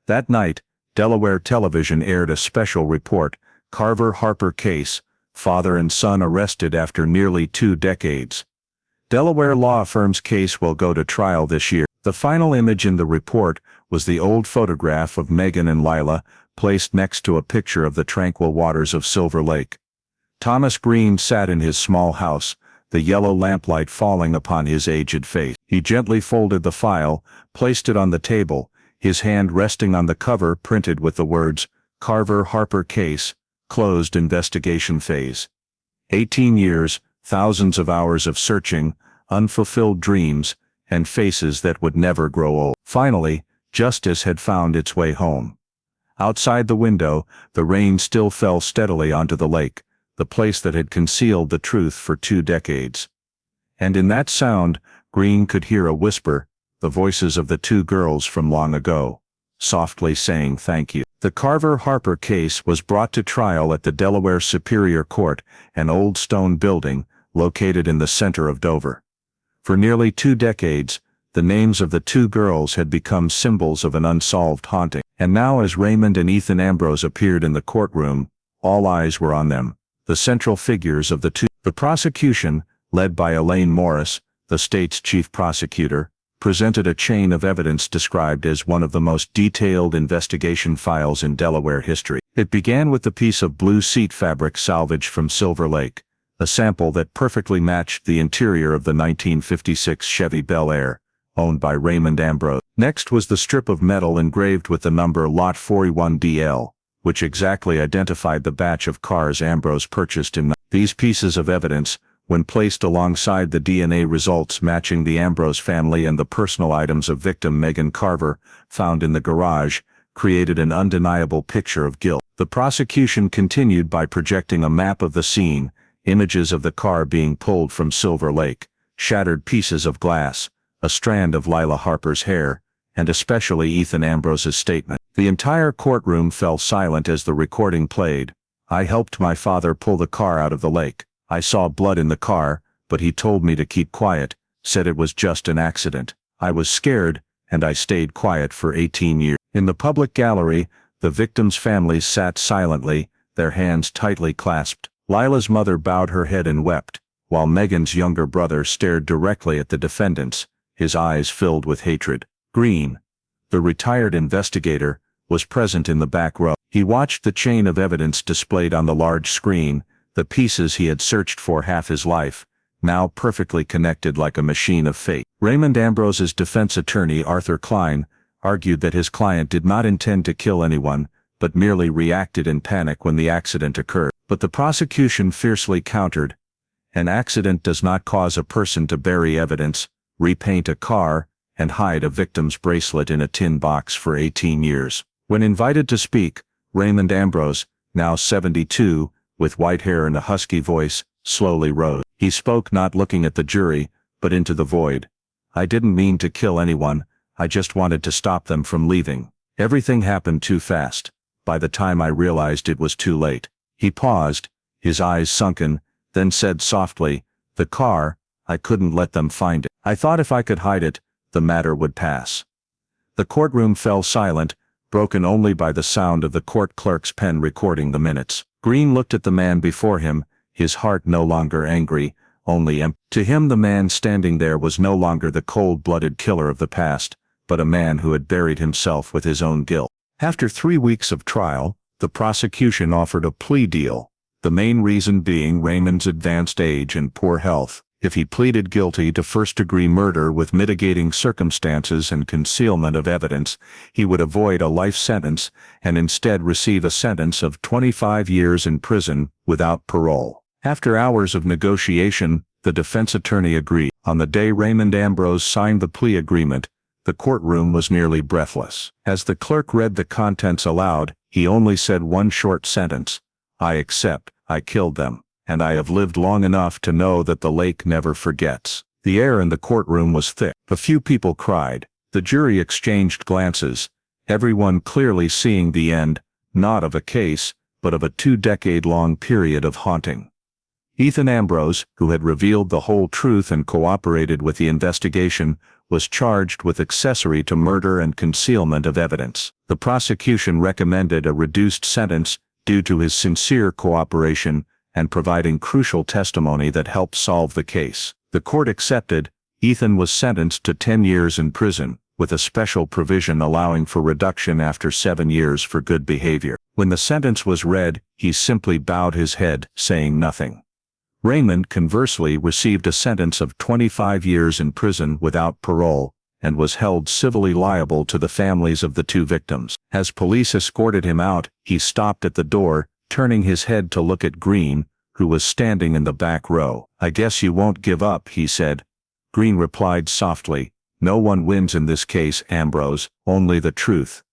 That night, Delaware television aired a special report, Carver-Harper case, father and son arrested after nearly 2 decades. Delaware law firm's case will go to trial this year. The final image in the report was the old photograph of Megan and Lila, placed next to a picture of the tranquil waters of Silver Lake. Thomas Green sat in his small house, the yellow lamplight falling upon his aged face. He gently folded the file, placed it on the table, his hand resting on the cover printed with the words, "Carver-Harper case, closed investigation phase." 18 years, thousands of hours of searching, unfulfilled dreams, and faces that would never grow old. Finally, justice had found its way home. Outside the window, the rain still fell steadily onto the lake, the place that had concealed the truth for 2 decades. And in that sound, Green could hear a whisper, the voices of the 2 girls from long ago, softly saying thank you. The Carver-Harper case was brought to trial at the Delaware Superior Court, an old stone building located in the center of Dover. For nearly 2 decades, the names of the 2 girls had become symbols of an unsolved haunting. And now, as Raymond and Ethan Ambrose appeared in the courtroom, all eyes were on them, the central figures of the 2. The prosecution, led by Elaine Morris, the state's chief prosecutor, presented a chain of evidence described as one of the most detailed investigation files in Delaware history. It began with the piece of blue seat fabric salvaged from Silver Lake, a sample that perfectly matched the interior of the 1956 Chevy Bel Air, owned by Raymond Ambrose. Next was the strip of metal engraved with the number Lot 41DL, which exactly identified the batch of cars Ambrose purchased in. These pieces of evidence, when placed alongside the DNA results matching the Ambrose family and the personal items of victim Megan Carver, found in the garage, created an undeniable picture of guilt. The prosecution continued by projecting a map of the scene, images of the car being pulled from Silver Lake, shattered pieces of glass, a strand of Lila Harper's hair, and especially Ethan Ambrose's statement. The entire courtroom fell silent as the recording played. I helped my father pull the car out of the lake. I saw blood in the car, but he told me to keep quiet, said it was just an accident. I was scared, and I stayed quiet for 18 years. In the public gallery, the victims' families sat silently, their hands tightly clasped. Lila's mother bowed her head and wept, while Megan's younger brother stared directly at the defendants, his eyes filled with hatred. Green, the retired investigator, was present in the back row. He watched the chain of evidence displayed on the large screen, the pieces he had searched for half his life, now perfectly connected like a machine of fate. Raymond Ambrose's defense attorney, Arthur Klein, argued that his client did not intend to kill anyone, but merely reacted in panic when the accident occurred. But the prosecution fiercely countered, an accident does not cause a person to bury evidence, repaint a car, and hide a victim's bracelet in a tin box for 18 years. When invited to speak, Raymond Ambrose, now 72, with white hair and a husky voice, slowly rose. He spoke not looking at the jury, but into the void. I didn't mean to kill anyone, I just wanted to stop them from leaving. Everything happened too fast. By the time I realized it was too late. He paused, his eyes sunken, then said softly, the car, I couldn't let them find it. I thought if I could hide it, the matter would pass. The courtroom fell silent, broken only by the sound of the court clerk's pen recording the minutes. Green looked at the man before him, his heart no longer angry, only empty. To him the man standing there was no longer the cold-blooded killer of the past, but a man who had buried himself with his own guilt. After 3 weeks of trial, the prosecution offered a plea deal, the main reason being Raymond's advanced age and poor health. If he pleaded guilty to first-degree murder with mitigating circumstances and concealment of evidence, he would avoid a life sentence and instead receive a sentence of 25 years in prison without parole. After hours of negotiation, the defense attorney agreed. On the day Raymond Ambrose signed the plea agreement, the courtroom was nearly breathless. As the clerk read the contents aloud, he only said one short sentence, I accept, I killed them. And I have lived long enough to know that the lake never forgets. The air in the courtroom was thick. A few people cried. The jury exchanged glances, everyone clearly seeing the end, not of a case, but of a 2-decade-long period of haunting. Ethan Ambrose, who had revealed the whole truth and cooperated with the investigation, was charged with accessory to murder and concealment of evidence. The prosecution recommended a reduced sentence due to his sincere cooperation and providing crucial testimony that helped solve the case. The court accepted. Ethan was sentenced to 10 years in prison, with a special provision allowing for reduction after 7 years for good behavior. When the sentence was read, he simply bowed his head, saying nothing. Raymond, conversely, received a sentence of 25 years in prison without parole, and was held civilly liable to the families of the 2 victims. As police escorted him out, he stopped at the door, turning his head to look at Green, who was standing in the back row. I guess you won't give up, he said. Green replied softly, no one wins in this case, Ambrose, only the truth.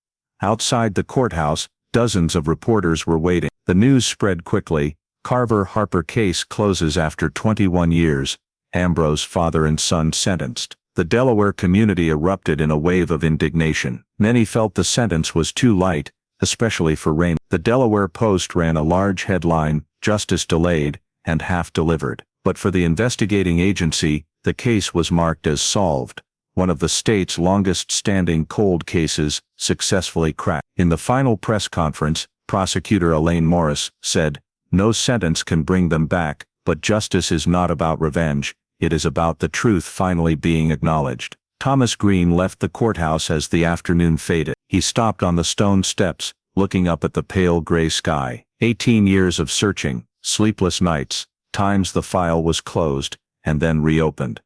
Outside the courthouse, dozens of reporters were waiting. The news spread quickly. Carver Harper case closes after 21 years. Ambrose father and son sentenced. The Delaware community erupted in a wave of indignation. Many felt the sentence was too light, especially for Raymond. The Delaware Post ran a large headline, Justice Delayed, and Half Delivered. But for the investigating agency, the case was marked as solved. One of the state's longest-standing cold cases successfully cracked. In the final press conference, prosecutor Elaine Morris said, no sentence can bring them back, but justice is not about revenge, it is about the truth finally being acknowledged. Thomas Green left the courthouse as the afternoon faded. He stopped on the stone steps, looking up at the pale gray sky. 18 years of searching, sleepless nights, times the file was closed, and then reopened.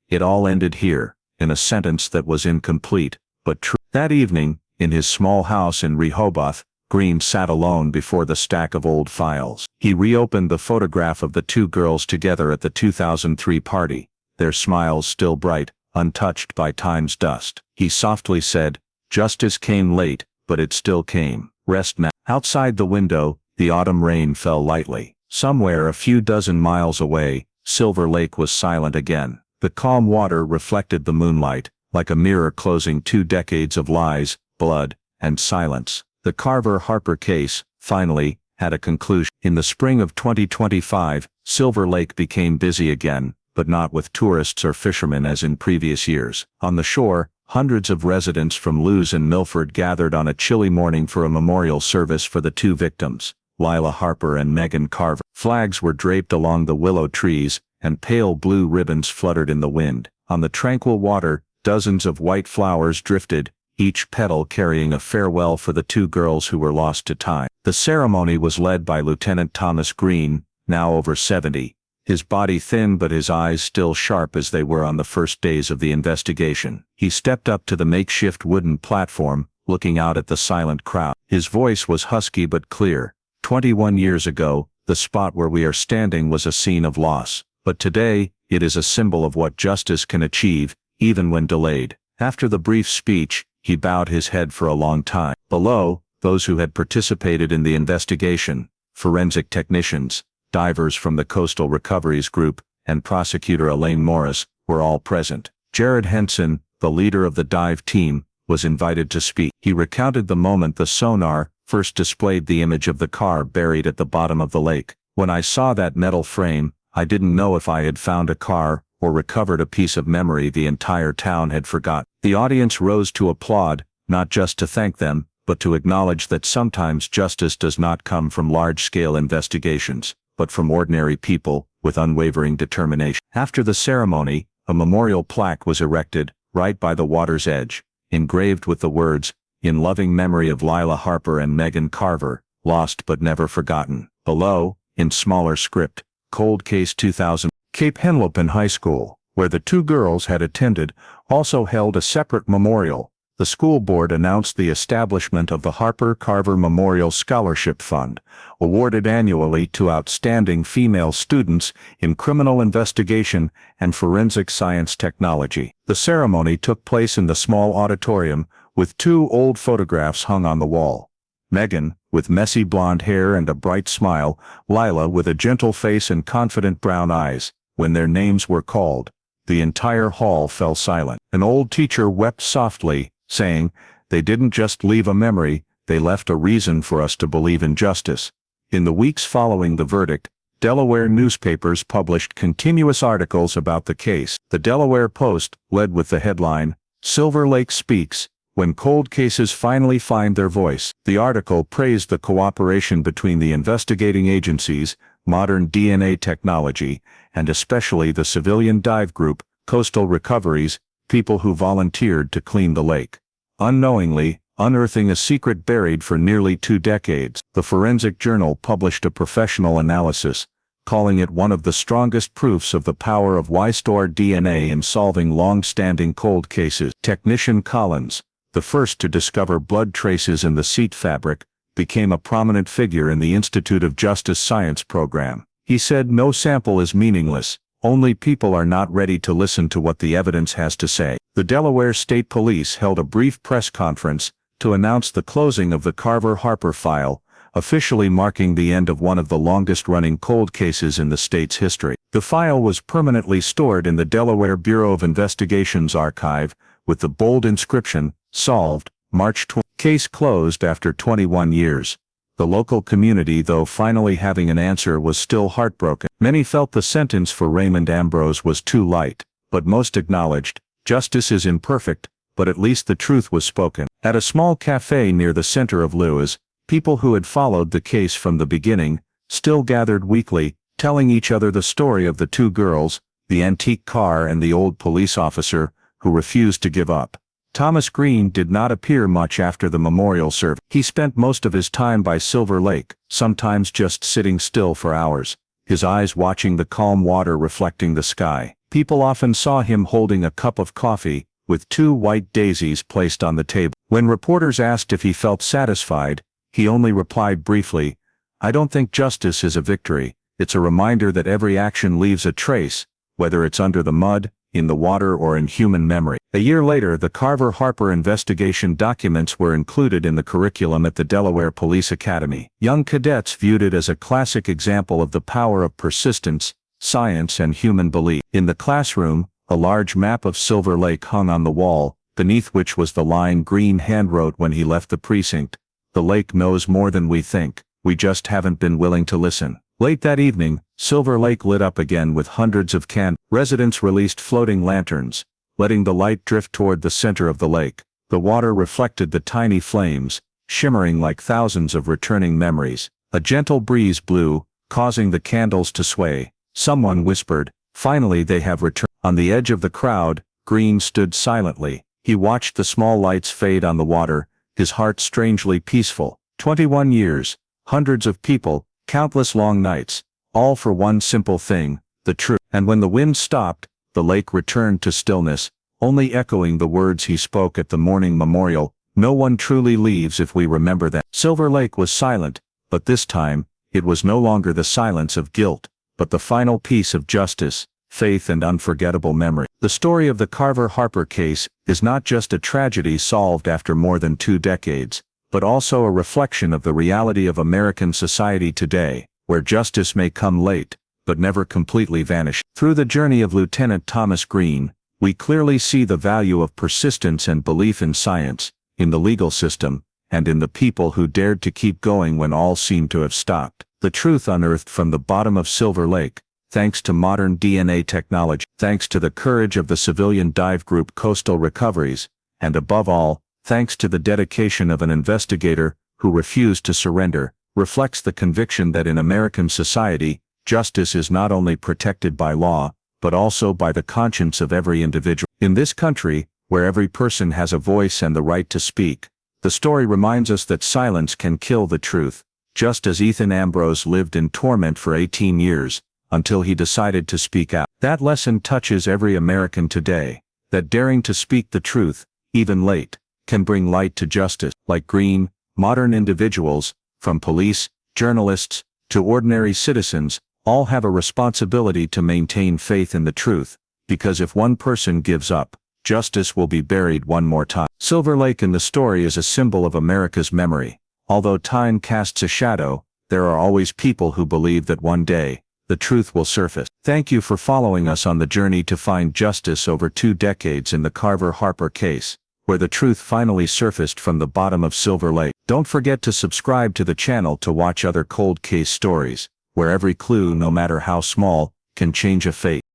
It all ended here, in a sentence that was incomplete, but true. That evening, in his small house in Rehoboth, Green sat alone before the stack of old files. He reopened the photograph of the two girls together at the 2003 party, their smiles still bright, untouched by time's dust. He softly said, "Justice came late, but it still came. Rest now." Outside the window, the autumn rain fell lightly. Somewhere a few dozen miles away, Silver Lake was silent again. The calm water reflected the moonlight, like a mirror closing 2 decades of lies, blood, and silence. The Carver-Harper case, finally, had a conclusion. In the spring of 2025, Silver Lake became busy again, but not with tourists or fishermen as in previous years. On the shore, hundreds of residents from Lewes and Milford gathered on a chilly morning for a memorial service for the 2 victims, Lila Harper and Megan Carver. Flags were draped along the willow trees, and pale blue ribbons fluttered in the wind. On the tranquil water, dozens of white flowers drifted, each petal carrying a farewell for the 2 girls who were lost to time. The ceremony was led by Lieutenant Thomas Green, now over 70, his body thin but his eyes still sharp as they were on the first days of the investigation. He stepped up to the makeshift wooden platform, looking out at the silent crowd. His voice was husky but clear. 21 years ago, the spot where we are standing was a scene of loss. But today, it is a symbol of what justice can achieve, even when delayed. After the brief speech, he bowed his head for a long time. Below, those who had participated in the investigation, forensic technicians, divers from the Coastal Recoveries group, and prosecutor Elaine Morris, were all present. Jared Henson, the leader of the dive team, was invited to speak. He recounted the moment the sonar first displayed the image of the car buried at the bottom of the lake. "When I saw that metal frame, I didn't know if I had found a car or recovered a piece of memory the entire town had forgotten." The audience rose to applaud, not just to thank them, but to acknowledge that sometimes justice does not come from large-scale investigations, but from ordinary people with unwavering determination. After the ceremony, a memorial plaque was erected, right by the water's edge, engraved with the words, "In loving memory of Lila Harper and Megan Carver, lost but never forgotten." Below, in smaller script, "Cold Case 2000." Cape Henlopen High School, where the 2 girls had attended, also held a separate memorial. The school board announced the establishment of the Harper Carver Memorial Scholarship Fund, awarded annually to outstanding female students in criminal investigation and forensic science technology. The ceremony took place in the small auditorium, with 2 old photographs hung on the wall. Megan, with messy blonde hair and a bright smile, Lila with a gentle face and confident brown eyes. When their names were called, the entire hall fell silent. An old teacher wept softly, saying, "They didn't just leave a memory, they left a reason for us to believe in justice." In the weeks following the verdict, Delaware newspapers published continuous articles about the case. The Delaware Post led with the headline, "Silver Lake Speaks, When Cold Cases Finally Find Their Voice." The article praised the cooperation between the investigating agencies, modern DNA technology, and especially the civilian dive group, Coastal Recoveries, people who volunteered to clean the lake. Unknowingly, unearthing a secret buried for nearly 2 decades, the Forensic Journal published a professional analysis, calling it one of the strongest proofs of the power of Y-Store DNA in solving long-standing cold cases. Technician Collins, the first to discover blood traces in the seat fabric, became a prominent figure in the Institute of Justice Science program. He said, "No sample is meaningless, only people are not ready to listen to what the evidence has to say." The Delaware State Police held a brief press conference to announce the closing of the Carver-Harper file, officially marking the end of one of the longest-running cold cases in the state's history. The file was permanently stored in the Delaware Bureau of Investigation's archive, with the bold inscription, "Solved, March 20." Case closed after 21 years. The local community, though finally having an answer, was still heartbroken. Many felt the sentence for Raymond Ambrose was too light, but most acknowledged, justice is imperfect, but at least the truth was spoken. At a small cafe near the center of Lewes, people who had followed the case from the beginning still gathered weekly, telling each other the story of the 2 girls, the antique car and the old police officer who refused to give up. Thomas Green did not appear much after the memorial service. He spent most of his time by Silver Lake, sometimes just sitting still for hours, his eyes watching the calm water reflecting the sky. People often saw him holding a cup of coffee, with 2 white daisies placed on the table. When reporters asked if he felt satisfied, he only replied briefly, "I don't think justice is a victory. It's a reminder that every action leaves a trace, whether it's under the mud, in the water, or in human memory." A year later, the Carver-Harper investigation documents were included in the curriculum at the Delaware Police Academy. Young cadets viewed it as a classic example of the power of persistence, science, and human belief. In the classroom, a large map of Silver Lake hung on the wall, beneath which was the line Green handwrote when he left the precinct, "The lake knows more than we think, we just haven't been willing to listen." Late that evening, Silver Lake lit up again with hundreds of candles. Residents released floating lanterns, letting the light drift toward the center of the lake. The water reflected the tiny flames, shimmering like thousands of returning memories. A gentle breeze blew, causing the candles to sway. Someone whispered, "Finally they have returned." On the edge of the crowd, Green stood silently. He watched the small lights fade on the water, his heart strangely peaceful. 21 years, hundreds of people, countless long nights, all for one simple thing, the truth. And when the wind stopped, the lake returned to stillness, only echoing the words he spoke at the morning memorial, "No one truly leaves if we remember them." Silver Lake was silent, but this time, it was no longer the silence of guilt, but the final piece of justice, faith, and unforgettable memory. The story of the Carver-Harper case is not just a tragedy solved after more than 2 decades, but also a reflection of the reality of American society today, where justice may come late, but never completely vanish. Through the journey of Lieutenant Thomas Green, we clearly see the value of persistence and belief in science, in the legal system, and in the people who dared to keep going when all seemed to have stopped. The truth unearthed from the bottom of Silver Lake, thanks to modern DNA technology, thanks to the courage of the civilian dive group Coastal Recoveries, and above all, thanks to the dedication of an investigator who refused to surrender, reflects the conviction that in American society, justice is not only protected by law, but also by the conscience of every individual. In this country, where every person has a voice and the right to speak, the story reminds us that silence can kill the truth, just as Ethan Ambrose lived in torment for 18 years, until he decided to speak out. That lesson touches every American today, that daring to speak the truth, even late, can bring light to justice. Like Green, modern individuals, from police, journalists, to ordinary citizens, all have a responsibility to maintain faith in the truth, because if one person gives up, justice will be buried one more time. Silver Lake in the story is a symbol of America's memory. Although time casts a shadow, there are always people who believe that one day, the truth will surface. Thank you for following us on the journey to find justice over 2 decades in the Carver-Harper case, where the truth finally surfaced from the bottom of Silver Lake. Don't forget to subscribe to the channel to watch other cold case stories, where every clue, no matter how small, can change a fate.